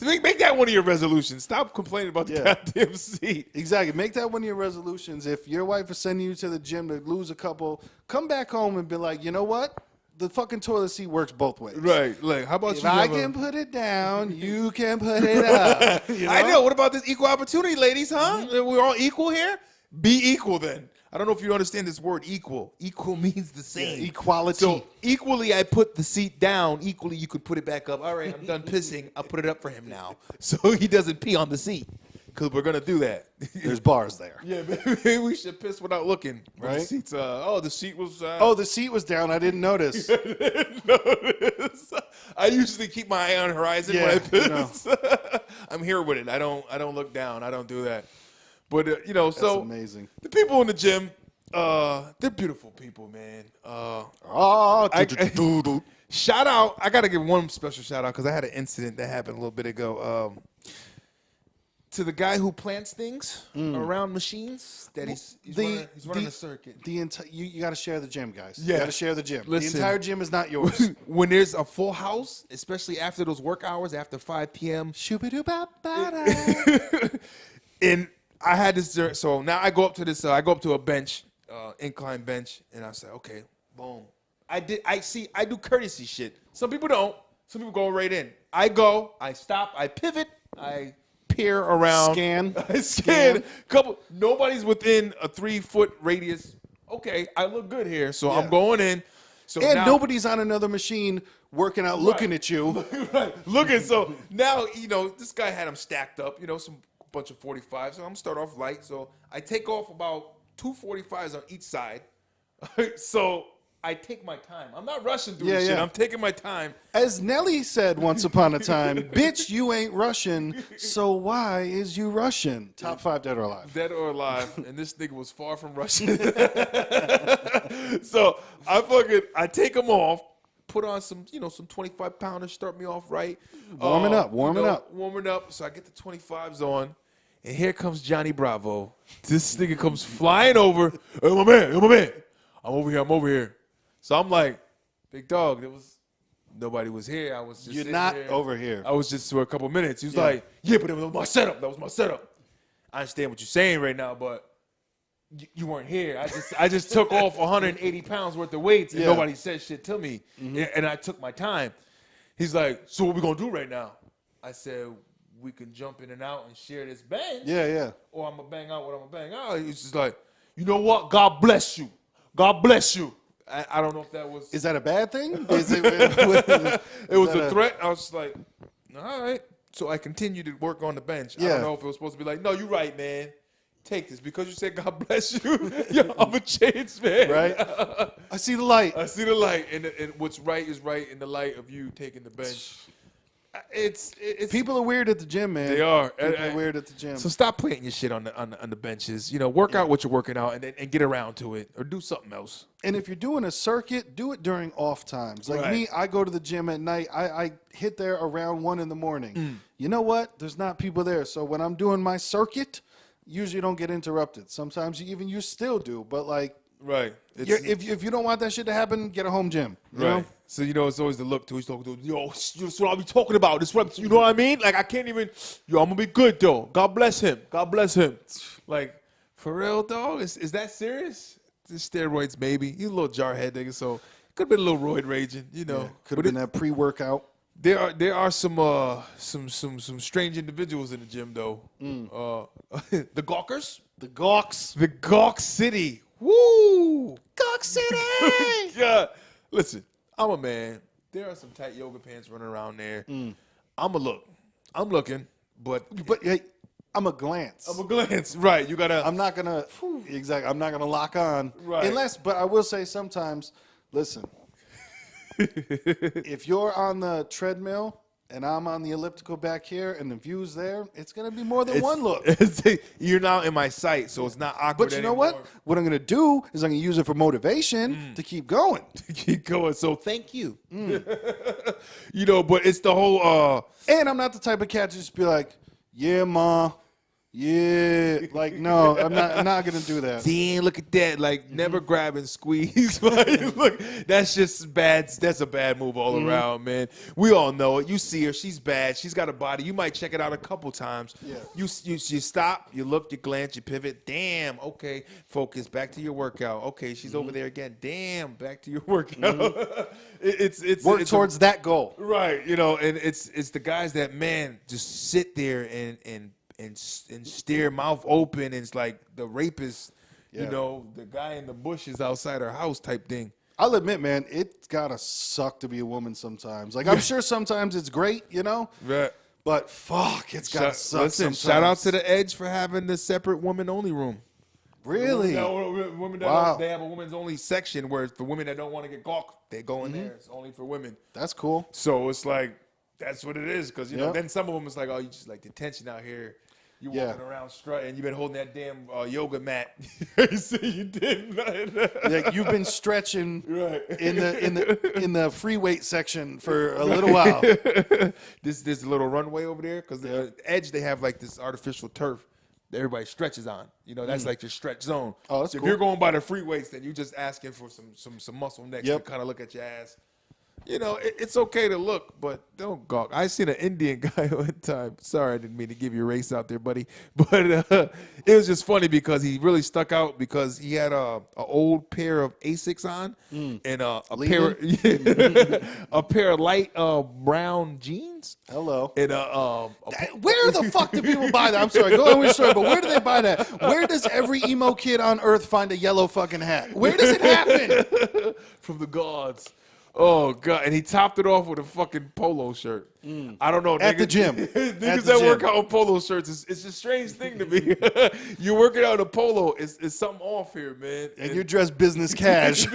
make that one of your resolutions. Stop complaining about the goddamn seat. Exactly. Make that one of your resolutions. If your wife is sending you to the gym to lose a couple, come back home and be like, you know what? the fucking toilet seat works both ways. Right. Like, how about If you? I never- can put it down, you can put it up. You I know. What about this equal opportunity, ladies, huh? We're all equal here? Be equal then. I don't know if you understand this word equal. Equal means the same. Yeah, equality. So equally, I put the seat down. Equally, you could put it back up. All right, I'm done pissing. I'll put it up for him now. So he doesn't pee on the seat. Because we're going to do that. There's bars there. Yeah, maybe we should piss without looking. Right? The seat's, the seat was... The seat was down. I didn't notice. notice. I usually keep my eye on the horizon when I piss. You know. I'm here with it. I don't look down. I don't do that. But That's so amazing. the people in the gym, they're beautiful people, man. Shout out! I gotta give one special shout out because I had an incident that happened a little bit ago. To the guy who plants things around machines, that he's running a circuit. You got to share the gym, guys. Yeah. You got to share the gym. Listen. The entire gym is not yours. When there's a full house, especially after those work hours, after 5 p.m. And I had this, so now I go up to this, I go up to a bench, incline bench, and I say, okay, boom. I do courtesy shit. Some people don't. Some people go right in. I go, I stop, I pivot, I peer around. Scan. I scan. Nobody's within a 3-foot radius. Okay, I look good here, so I'm going in. So And now, nobody's on another machine working out, looking at you. right, looking. So now, this guy had them stacked up, some bunch of 45s. So I'm going to start off light. So I take off about 2 45s on each side. So I take my time. I'm not rushing through this shit. I'm taking my time. As Nelly said once upon a time, bitch, you ain't Russian, so why is you Russian? Top 5 dead or alive. Dead or alive. And this nigga was far from Russian. So I take him off, put on some 25 pounders, start me off right. Warming up. So I get the 25s on. And here comes Johnny Bravo. This nigga comes flying over. Hey, my man. I'm over here. So I'm like, big dog, nobody was here. I was just You're not here. over here. I was just for a couple minutes. He was like, yeah, but that was my setup. I understand what you're saying right now, but you weren't here. I just took off 180 pounds worth of weights, and nobody said shit to me. And I took my time. He's like, so what we going to do right now? I said, we can jump in and out and share this bench. Yeah. Or I'm going to bang out what I'm going to bang out. He's just like, you know what? God bless you. God bless you. I don't know if that was... Is that a bad thing? It was a threat. I was just like, all right. So I continued to work on the bench. I don't know if it was supposed to be like, no, you're right, man. Take this. Because you said God bless you, I'm a changed man. Right? I see the light. I see the light. And what's right is right in the light of you taking the bench. It's People are weird at the gym, man. They are. People are weird at the gym. So stop planting your shit on the benches. Work out what you're working out and get around to it or do something else. And if you're doing a circuit, do it during off times. Like me, I go to the gym at night. I hit there around 1 in the morning. You know what? There's not people there. So when I'm doing my circuit, usually don't get interrupted. Sometimes you still do, but like, right. If you don't want that shit to happen, get a home gym. You know? So it's always the look to. He's talking to, this is what I'll be talking about. This is what, you know what I mean? Like I can't even. I'm gonna be good though. God bless him. Like for real, dog. Is that serious? This steroids, maybe. He's a little jarhead nigga, so could have been a little roid raging. Could have been that pre-workout. There are some strange individuals in the gym though. The Gawkers. The Gawks. The Gawk City. Woo! Gawk City! Yeah. Listen, I'm a man. There are some tight yoga pants running around there. I'm looking, but hey, I'm a glance. Right. You gotta. I'm not gonna lock on. Right. But I will say sometimes, listen, if you're on the treadmill and I'm on the elliptical back here and the view's there, it's going to be more than one look. You're now in my sight, so it's not awkward But you know anymore. what? What I'm going to do is I'm going to use it for motivation to keep going. Keep going. So thank you. But it's the whole... And I'm not the type of cat to just be like, yeah, ma, Yeah, like no, I'm not gonna do that. Damn, look at that. Like, never grab and squeeze. Like, look, that's just bad. That's a bad move all around, man. We all know it. You see her. She's bad. She's got a body. You might check it out a couple times. Yeah. You stop. You look. You glance. You pivot. Damn. Okay. Focus. Back to your workout. Okay. She's over there again. Damn. Back to your workout. It's Work towards that goal. right. You know, and it's the guys that, man, just sit there and stare mouth open. And it's like the rapist, Yeah. you know, the guy in the bushes outside her house type thing. I'll admit, man, it's gotta suck to be a woman sometimes. Like I'm sure sometimes it's great, you know, Right. but fuck, it's gotta suck. Listen, sometimes. shout out to the Edge for having the separate woman only room. Really. Women that Wow. they have a women's only section where for women that don't want to get gawked, they go in there. It's only for women. That's cool. So it's like that's what it is, because you know. Yep. Then some of them is like, oh, you just like the tension out here. You Yeah. walking around strutting. You've been holding that damn yoga mat. You see, you did. Like you've been stretching Right. in the free weight section for a little while. This little runway over there, because the Edge they have like this artificial turf that everybody stretches on. You know, that's like your stretch zone. Oh, that's so cool. if you're going by the free weights, then you're just asking for some muscle next Yep. to kind of look at your ass. You know, it's okay to look, but don't gawk. I seen an Indian guy one time. Sorry, I didn't mean to give you a race out there, buddy. But it was just funny because he really stuck out because he had a old pair of Asics on and a pair of light brown jeans. Hello. And Where the fuck do people buy that? I'm sorry, go on with your story, but where do they buy that? Where does every emo kid on earth find a yellow fucking hat? Where does it happen? from the gods. Oh god! And he topped it off with a fucking polo shirt. I don't know. At the gym. Niggas At the that gym. work out in polo shirts, it's a strange thing to me. You're working out in a polo. It's something off here, man. And you're dressed business cash. Yo,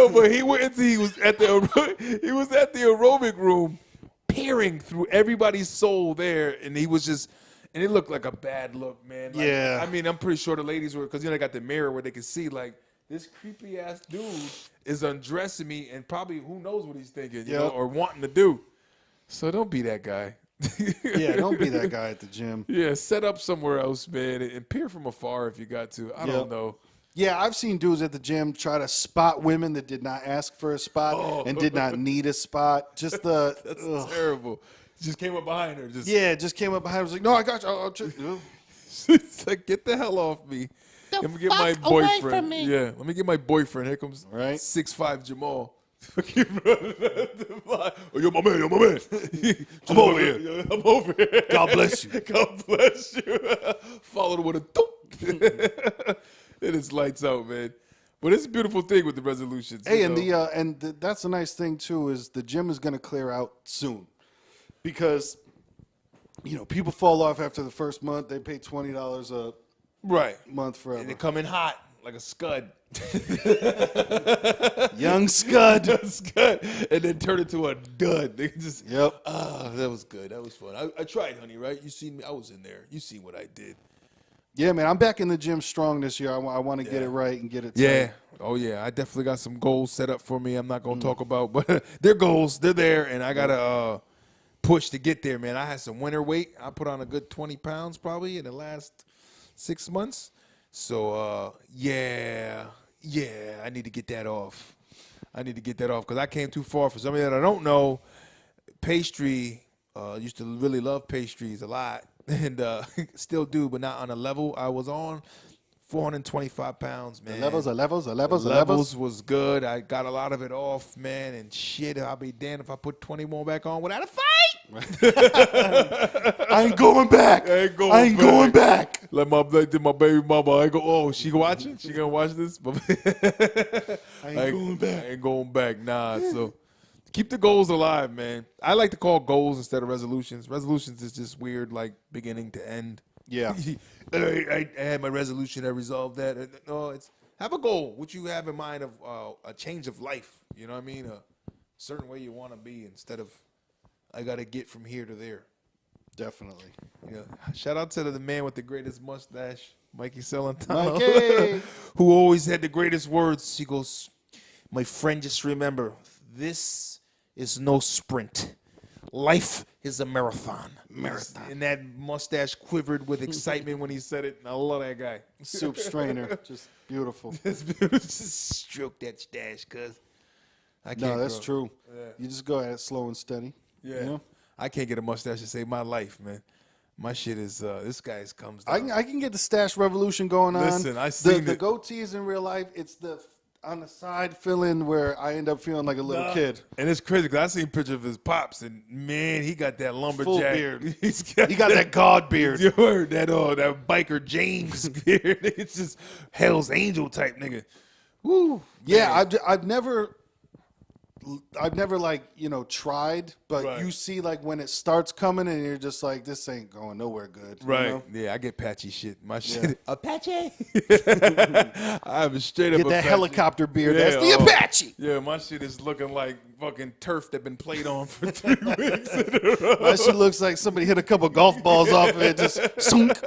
but he was at the aerobic room, peering through everybody's soul there, and he was just. And it looked like a bad look, man. Like, Yeah. I mean, I'm pretty sure the ladies were, because they got the mirror where they could see, like, this creepy ass dude is undressing me, and probably who knows what he's thinking, you know, or wanting to do. So don't be that guy. Yeah, don't be that guy at the gym. Yeah, set up somewhere else, man, and peer from afar if you got to. I don't know. Yeah, I've seen dudes at the gym try to spot women that did not ask for a spot and did not need a spot. Just the That's terrible. Just came up behind her. Just just came up behind. Was like, no, I got you. I'll just, It's like, get the hell off me. Let me get my boyfriend. Yeah, let me get my boyfriend. Here comes 6'5" Jamal. Oh, you're my man. You're my man. I'm over here. I'm over here. God bless you. God bless you. Followed with a doop. It is lights out, man. But it's a beautiful thing with the resolutions. Hey, you and know? that's the nice thing too is the gym is going to clear out soon, because you know people fall off after the first month. They pay $20 a month forever. And they come in hot like a scud. Young scud. Scud. And then turn it to a dud. They just, Yep. That was good. That was fun. I tried, honey, right? You seen me? I was in there. You seen what I did. Yeah, man, I'm back in the gym strong this year. I want to get it right and get it tight. Yeah. Oh, yeah. I definitely got some goals set up for me I'm not going to talk about, but they're goals. They're there, and I got to push to get there, man. I had some winter weight. I put on a good 20 pounds probably in the last 6 months. So, I need to get that off. Because I came too far. For somebody that I don't know, pastry, used to really love pastries a lot. And still do, but not on a level I was on. 425 pounds, man. Levels was good. I got a lot of it off, man. And shit, I'll be damned if I put 20 more back on without a fight. I ain't going back. I ain't going back. Like my baby mama, I go, oh, she watching? She gonna watch this? I ain't going back. Nah, so keep the goals alive, man. I like to call goals instead of resolutions. Resolutions is just weird, like beginning to end. Yeah. I had my resolution. I resolved that. No, it's have a goal. What you have in mind of a change of life. You know what I mean? A certain way you want to be instead of I got to get from here to there. Definitely. Yeah. Shout out to the man with the greatest mustache, Mikey Celentano, Mikey. who always had the greatest words. He goes, "My friend, just remember, this is no sprint. life is a marathon. And that mustache quivered with excitement when he said it. And I love that guy. Soup strainer, just beautiful. Just stroke that stash, cuz. No, that's true. Yeah. You just go at it slow and steady. Yeah. You know? I can't get a mustache to save my life, man. My shit is, this guy's comes down. I can get the stash revolution going on. Listen, I seen the goatees in real life. It's the on the side fill-in where I end up feeling like a little kid. And it's crazy because I seen a picture of his pops, and man, he got that lumberjack. Full beard. He got that God beard. You heard that? That biker James beard. It's just Hell's Angel type nigga. Woo. Yeah, I've never like, tried, but Right. you see like when it starts coming and you're just like, this ain't going nowhere good. Right. You know? Yeah, I get patchy shit. My shit. Yeah. Apache. I have a straight up Get that Apache. helicopter beard. Yeah, That's the Apache. Yeah, my shit is looking like fucking turf that been played on for 3 weeks. My shit looks like somebody hit a couple golf balls off of it. Just sunk.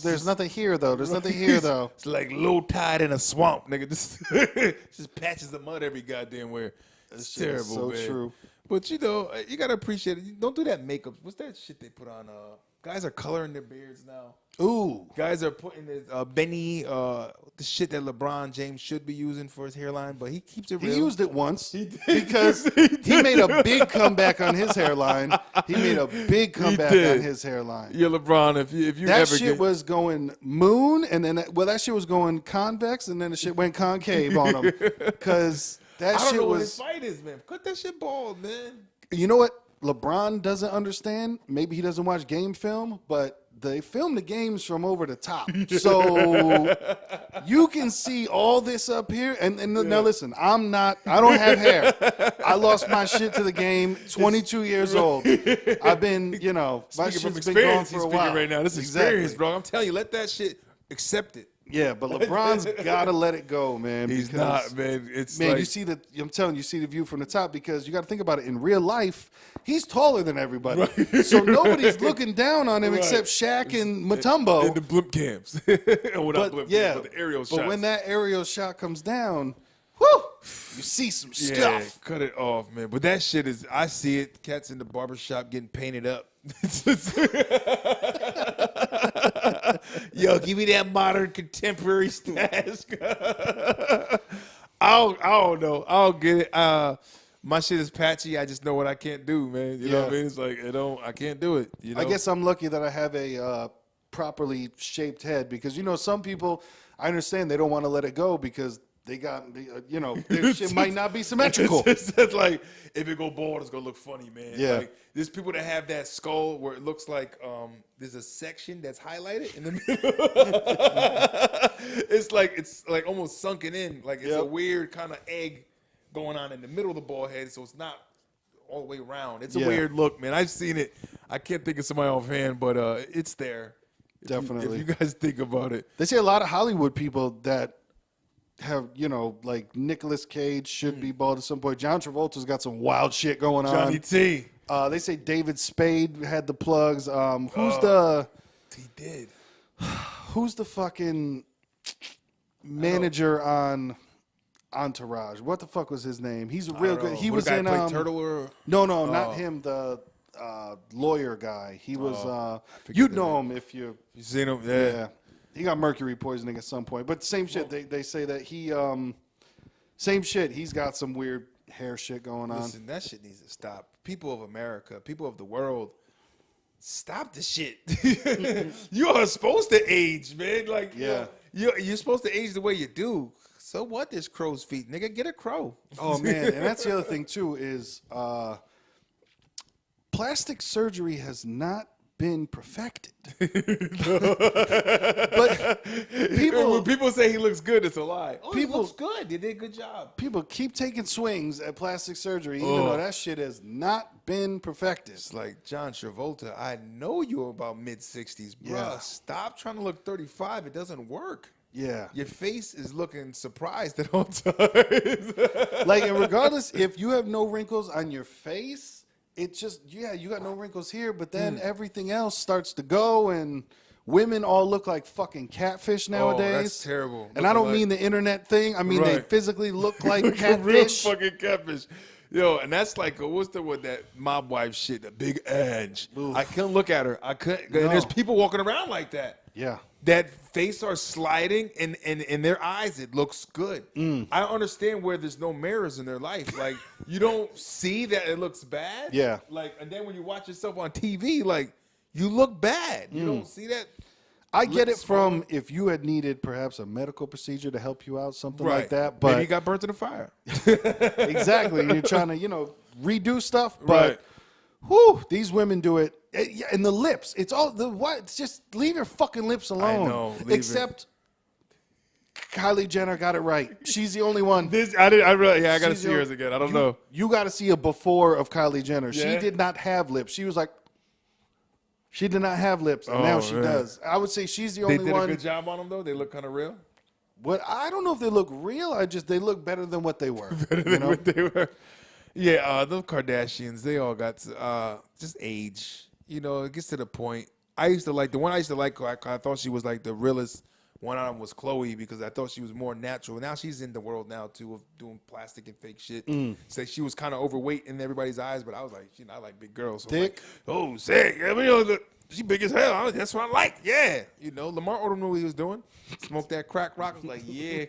There's nothing here though. There's nothing here though. It's like low tide in a swamp, nigga. Just patches of mud every goddamn where. It's shit is terrible, so man. true. But you gotta appreciate it. Don't do that makeup. What's that shit they put on? Guys are coloring their beards now. Ooh. Guys are putting this Benny, the shit that LeBron James should be using for his hairline, but he keeps it real. He used it once because he made a big comeback on his hairline. He made a big comeback on his hairline. Yeah, LeBron, if you That ever shit was going moon, and then that shit was going convex, and then the shit went concave on him because that I don't shit know what his was. fight is, man. Cut that shit bald, man. You know what LeBron doesn't understand? Maybe he doesn't watch game film, but they film the games from over the top. So you can see all this up here. And now listen, I don't have hair. I lost my shit to the game, 22 years old. I've been, my shit's been gone for a while. Right now. This is experience, bro. I'm telling you, let that shit accept it. Yeah, but LeBron's got to let it go, man. He's not, man. It's man, like, you see I'm telling you, see the view from the top because you got to think about it. In real life, he's taller than everybody. Right. So nobody's looking down on him except Shaq and Mutombo. In the blimp cams. Well, not blimp cams, but the aerial shots. But when that aerial shot comes down, whoo, you see some stuff. Cut it off, man. But that shit is, I see it. Cats in the barbershop getting painted up. Yo, give me that modern contemporary stash. I don't know. I'll get it. My shit is patchy. I just know what I can't do, man. You know what I mean? It's like I can't do it. You know? I guess I'm lucky that I have a properly shaped head because some people, I understand they don't want to let it go because they got, their shit might not be symmetrical. It's like, if it go bald, it's going to look funny, man. Yeah. Like, there's people that have that skull where it looks like there's a section that's highlighted in the middle. It's like almost sunken in. Like it's a weird kind of egg going on in the middle of the bald head, so it's not all the way around. It's a weird look, man. I've seen it. I can't think of somebody offhand, but it's there. Definitely. If you guys think about it. They say a lot of Hollywood people that have, like Nicolas Cage should be bald at some point. John Travolta's got some wild shit going on. Johnny T. They say David Spade had the plugs. He did. Who's the fucking manager on Entourage? What the fuck was his name? He's real good. He was in Turtle or no, not him. The lawyer guy. He was. You'd know him if you seen him. Yeah. He got mercury poisoning at some point. But same shit. They say that he same shit. He's got some weird hair shit going on. Listen, that shit needs to stop. People of America, people of the world, stop the shit. You are supposed to age, man. Like, you're supposed to age the way you do. So what? There's crow's feet, nigga. Get a crow. Oh man, and that's the other thing too is plastic surgery has not been perfected. But when people say he looks good, it's a lie. Oh, he People- looks good. They did a good job. people keep taking swings at plastic surgery, even though that shit has not been perfected. It's like, John Travolta, I know you're about mid-60s, bruh. Yeah. Stop trying to look 35. It doesn't work. Yeah. Your face is looking surprised at all times. Like, and regardless if you have no wrinkles on your face, it's just, you got no wrinkles here, but then everything else starts to go, and women all look like fucking catfish nowadays. Oh, that's terrible. And I don't mean the internet thing. I mean they physically look like Real catfish. fucking catfish. Yo, and that's like, what's the with that mob wife shit? The big Ange. Oof. I couldn't look at her. I couldn't. No. And there's people walking around like that. Yeah. That face are sliding, and in their eyes, it looks good. I understand where there's no mirrors in their life. Like, you don't see that it looks bad. Yeah. Like, and then when you watch yourself on TV, like, you look bad. You don't see that. I get it Lips from if you had needed perhaps a medical procedure to help you out, something like Right. that. Maybe But you got burnt in the fire. exactly, you're trying to redo stuff. But Right. whew, these women do it. Yeah, and the lips, it's all the what? It's just leave your fucking lips alone. know, leave Except Kylie Jenner got it right. She's the only one. I gotta She's see the- hers again. I don't know. You got to see a before of Kylie Jenner. She Yeah? did not have lips. She was like, she did not have lips, and now she man. does. I would say she's the They only did one. a good job on them though. They look kind of real. What I don't know if they look real. They look better than what they were. you know? What they were. Yeah, those Kardashians, they all got just age. You know, it gets to the point. I used to like the one I used to like. I thought she was like the realest. One of them was Chloe because I thought she was more natural. Now she's in the world now too of doing plastic and fake shit. So she was kind of overweight in everybody's eyes, but I was like, I like big girls. So I'm Thick? like, oh, sick. I mean, look, she big as hell. That's what I like. Yeah, Lamar Odom knew what he was doing. Smoked that crack rock. I was like, yeah.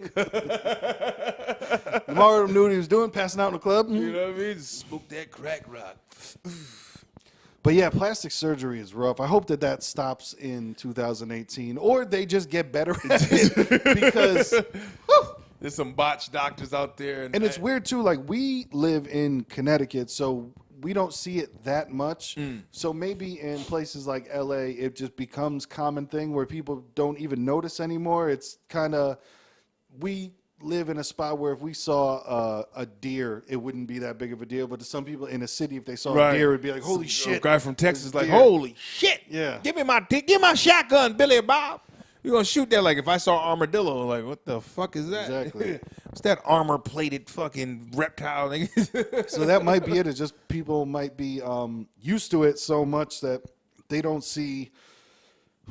Lamar knew what he was doing, passing out in the club. You know what I mean? Just smoke that crack rock. But yeah, plastic surgery is rough. I hope that stops in 2018, or they just get better at it because. whew, There's some botched doctors out there. and it's weird too. Like we live in Connecticut, so we don't see it that much. So maybe in places like LA, it just becomes common thing where people don't even notice anymore. It's kind of we live in a spot where if we saw a deer, it wouldn't be that big of a deal. But to some people in a city, if they saw a deer, it'd be like, "Holy A shit!" guy from Texas like, deer. holy shit. Yeah. Give me my shotgun, Billy Bob. You're going to shoot that like if I saw armadillo, like, what the fuck is that? Exactly. What's that armor-plated fucking reptile thing? So that might be it. It's just people might be used to it so much that they don't see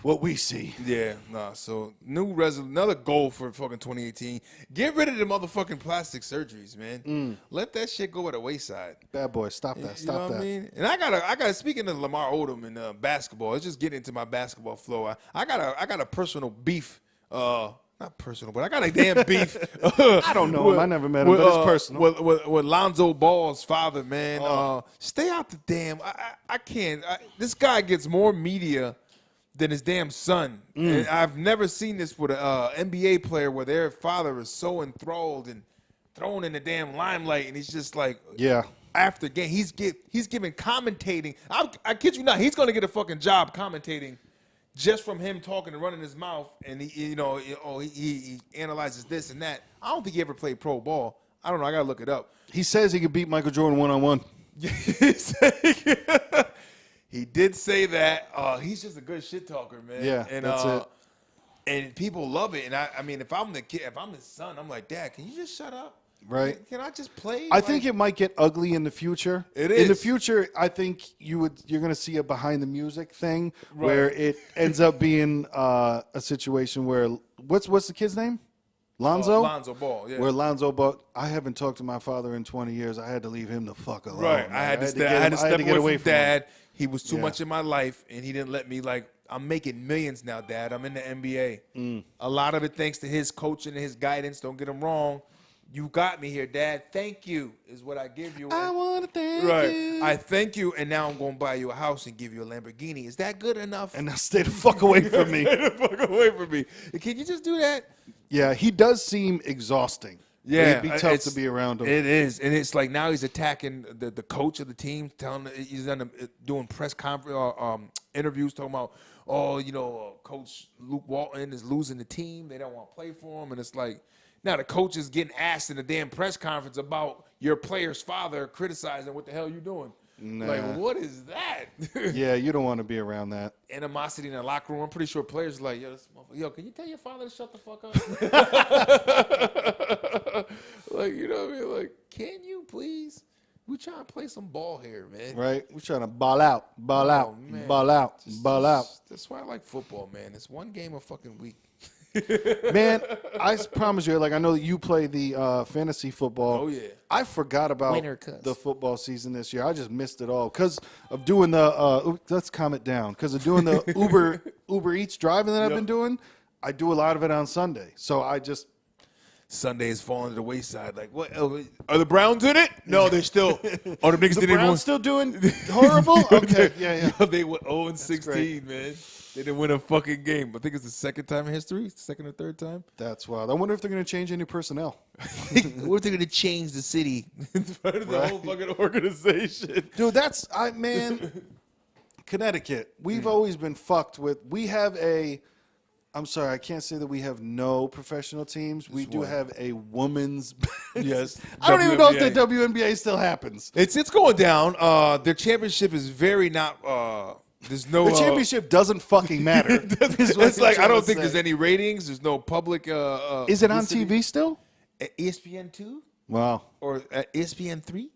what we see. Yeah, nah. So another goal for fucking 2018. Get rid of the motherfucking plastic surgeries, man. Let that shit go by the wayside. Bad boy, stop that. You know Stop what that. I mean? And I gotta. Speaking of Lamar Odom and basketball, let's just get into my basketball flow. I got a personal beef. Not personal, but I got a damn beef. I don't know him. I never met him, but it's personal. With Lonzo Ball's father, man. Stay out the damn. I can't. This guy gets more media than his damn son. And I've never seen this with an NBA player where their father is so enthralled and thrown in the damn limelight, and he's just like, Yeah. After game, he's giving commentating. I kid you not, he's gonna get a fucking job commentating just from him talking and running his mouth, and he analyzes this and that. I don't think he ever played pro ball. I don't know. I gotta look it up. He says he could beat Michael Jordan one-on-one. He did say that. He's just a good shit talker, man. Yeah, and, that's it. And people love it. And I mean, if I'm the kid, if I'm his son, I'm like, Dad, can you just shut up? Right. Can I just play? I think it might get ugly in the future. It In the is. future, I think you're going to see a behind the music thing where it ends up being a situation where what's the kid's name? Lonzo? Lonzo Ball, yeah. Where Lonzo Ball, I haven't talked to my father in 20 years. I had to leave him the fuck alone. Right. man. I had to get step him- away from him. Dad. He was too Yeah. much in my life, and he didn't let me, like, I'm making millions now, Dad. I'm in the NBA. A lot of it thanks to his coaching and his guidance. Don't get him wrong. You got me here, Dad. Thank you is what I give you. I want to thank Right. you. I thank you, and now I'm going to buy you a house and give you a Lamborghini. Is that good enough? And now stay the fuck away from me. Get the fuck away from me. Can you just do that? Yeah, he does seem exhausting. Yeah, It'd be tough to be around him. It is, and it's like now he's attacking the coach of the team, telling he's doing press conference interviews, talking about, Coach Luke Walton is losing the team. They don't want to play for him, and it's like now the coach is getting asked in a damn press conference about your player's father criticizing what the hell you doing. Nah. Like, what is that? Yeah, you don't want to be around that. Animosity in the locker room. I'm pretty sure players are like, can you tell your father to shut the fuck up? Like, you know what I mean? Like, can you please? We trying to play some ball here, man. Right? We're trying to ball out, ball out, man. ball out, ball out. That's why I like football, man. It's one game a fucking week. Man, I promise you, like I know that you play the fantasy football. Oh, yeah. I forgot about Winter cuss. the football season this year. I just missed it all because of doing the. Let's calm it down. Because of doing the Uber Eats driving that I've been doing. I do a lot of it on Sunday, so I just. Sunday is falling to the wayside. Like, what? Are the Browns in it? No, they're still. Oh, the niggas The didn't Browns still doing horrible. Okay, yeah. They went 0-16, man. They didn't win a fucking game. I think it's the second time in history, second or third time. That's wild. I wonder if they're going to change any personnel. What if they're going to change the city? It's part of the whole fucking organization. Dude, man, Connecticut. We've always been fucked with. We have I'm sorry, I can't say that we have no professional teams. We do have a women's. Yes. I don't even know if the WNBA still happens. It's going down. Their championship is very not. There's no. The championship doesn't fucking matter. It's like I don't think there's any ratings. There's no public. Is it on TV still? ESPN 2 Wow. or ESPN 3?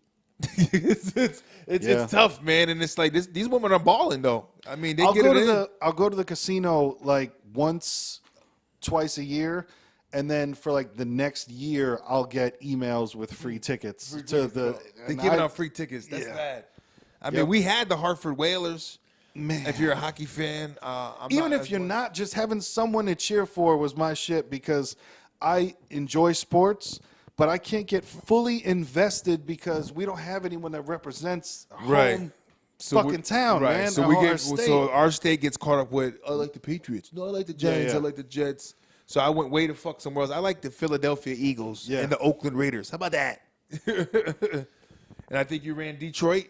It's tough, man, and it's like these women are balling though. I mean, I'll go to the casino like once, twice a year, and then for like the next year, I'll get emails with free tickets to the. They're giving out free tickets. That's bad. I mean, we had the Hartford Whalers. Man, if you're a hockey fan, even if you're not, just having someone to cheer for was my shit because I enjoy sports. But I can't get fully invested because we don't have anyone that represents home fucking town, man. So our state gets caught up with, I like the Patriots. No, I like the Giants. I like the Jets. So I went way to fuck somewhere else. I like the Philadelphia Eagles and the Oakland Raiders. How about that? And I think you ran Detroit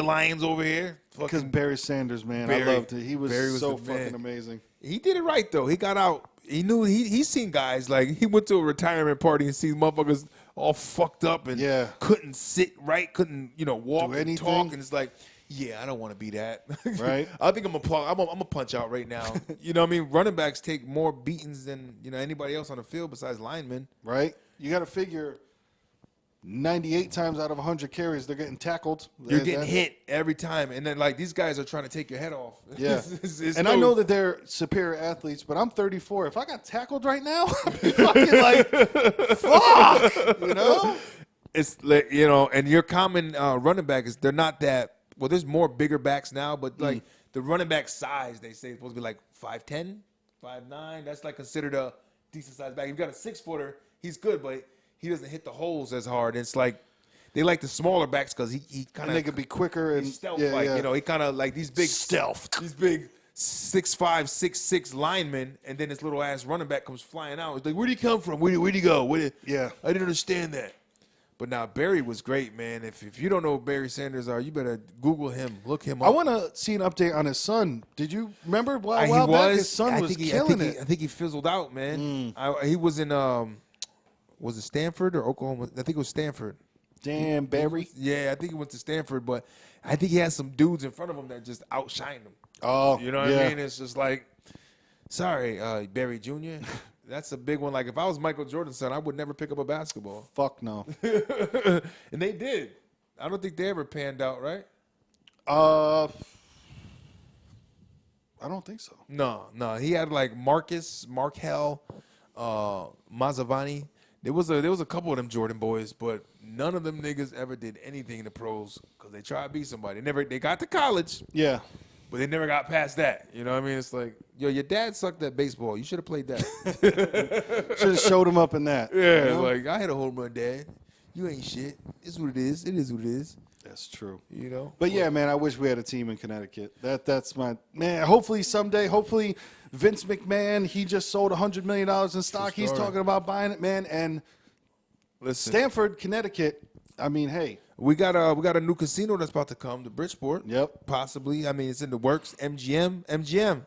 Lions over here. Because Barry Sanders, man. I loved it. He was so fucking amazing. He did it right, though. He got out. He knew he's seen guys like he went to a retirement party and seen motherfuckers all fucked up and couldn't sit right, couldn't walk and talk, and it's like, I don't want to be that. Right. I think I'm gonna punch out right now. You know what I mean? Running backs take more beatings than anybody else on the field besides linemen. Right. You got to figure 98 times out of 100 carries, they're getting tackled. You're getting hit every time. And then, like, these guys are trying to take your head off. Yeah. I know that they're superior athletes, but I'm 34. If I got tackled right now, I'd be fucking like, fuck, It's like, and your common running back is they're not that, well, there's more bigger backs now, but, like, the running back size, they say, is supposed to be, like, 5'10", 5'9". That's, like, considered a decent-sized back. If you've got a 6-footer, he's good, but he doesn't hit the holes as hard. It's like they like the smaller backs because he kind of they could be quicker and stealth-like. He kind of like these big stealth, these big 6'5", 6'6" linemen, and then this little ass running back comes flying out. It's like, where'd he come from? Where'd he go? I didn't understand that. But now Barry was great, man. If you don't know who Barry Sanders are, you better Google him, look him up. I want to see an update on his son. Did you remember? While back, his son was killing it. I think he fizzled out, man. He was in was it Stanford or Oklahoma? I think it was Stanford. Damn, Barry. Yeah, I think he went to Stanford, but I think he had some dudes in front of him that just outshined him. Oh, you know what I mean? It's just like, sorry, Barry Jr. That's a big one. Like, if I was Michael Jordan's son, I would never pick up a basketball. Fuck no. And they did. I don't think they ever panned out, right? I don't think so. No. He had like Markel, Mazzavani. There was a couple of them Jordan boys, but none of them niggas ever did anything in the pros because they tried to be somebody. They got to college. Yeah. But they never got past that. You know what I mean? It's like, yo, your dad sucked at baseball. You should have played that. Should have showed him up in that. Yeah, like, I had a home run, Dad. You ain't shit. It's what it is. It is what it is. That's true. But yeah, man, I wish we had a team in Connecticut. That's my man. Hopefully someday. Hopefully Vince McMahon. He just sold $100 million in stock. He's talking about buying it, man. And listen, Stamford, Connecticut. I mean, hey, we got a new casino that's about to come to Bridgeport. Yep, possibly. I mean, it's in the works. MGM.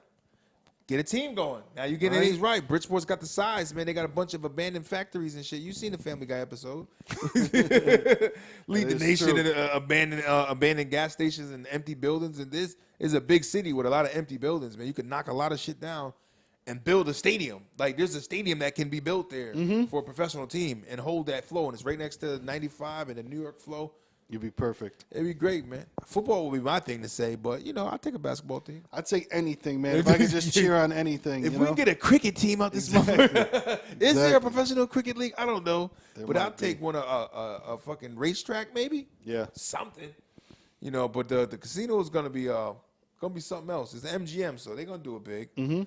Get a team going. Now you're getting things right. Bridgeport's got the size, man. They got a bunch of abandoned factories and shit. You seen the Family Guy episode? Lead the nation in abandoned gas stations and empty buildings. And this is a big city with a lot of empty buildings, man. You could knock a lot of shit down and build a stadium. Like, there's a stadium that can be built there for a professional team and hold that flow. And it's right next to 95 and the New York flow. You'd be perfect. It'd be great, man. Football would be my thing to say, but I'll take a basketball team. I'd take anything, man. If I could just cheer on anything. If we can get a cricket team out this motherfucker. Is there a professional cricket league? I don't know. But I'll take one a fucking racetrack maybe. Yeah. Something. But the casino is gonna be something else. It's MGM, so they're gonna do it big. Mm-hmm.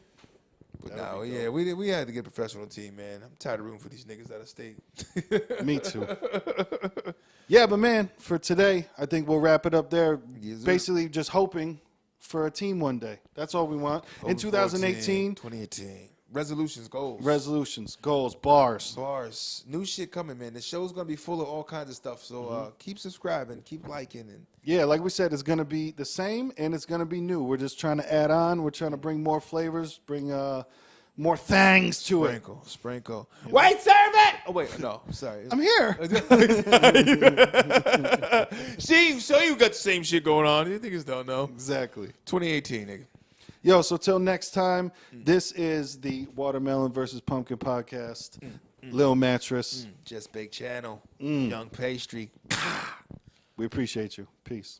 But now, we had to get a professional team, man. I'm tired of rooting for these niggas out of state. Me too. Yeah, but man, for today, I think we'll wrap it up there. Yes, sir. Basically, just hoping for a team one day. That's all we want. In 2018, 2018. Resolutions, goals. goals, bars. Bars. New shit coming, man. The show's going to be full of all kinds of stuff. So keep subscribing, keep liking. And Yeah, like we said, it's going to be the same and it's going to be new. We're just trying to add on. We're trying to bring more flavors, bring more things to it. Sprinkle. Wait, serve it! Oh, wait, no. Sorry. I'm here. See, so you got the same shit going on. You niggas don't know. Exactly. 2018, nigga. Yo, so till next time, this is the Watermelon versus Pumpkin podcast. Lil Mattress. Just Big Channel. Young Pastry. We appreciate you. Peace.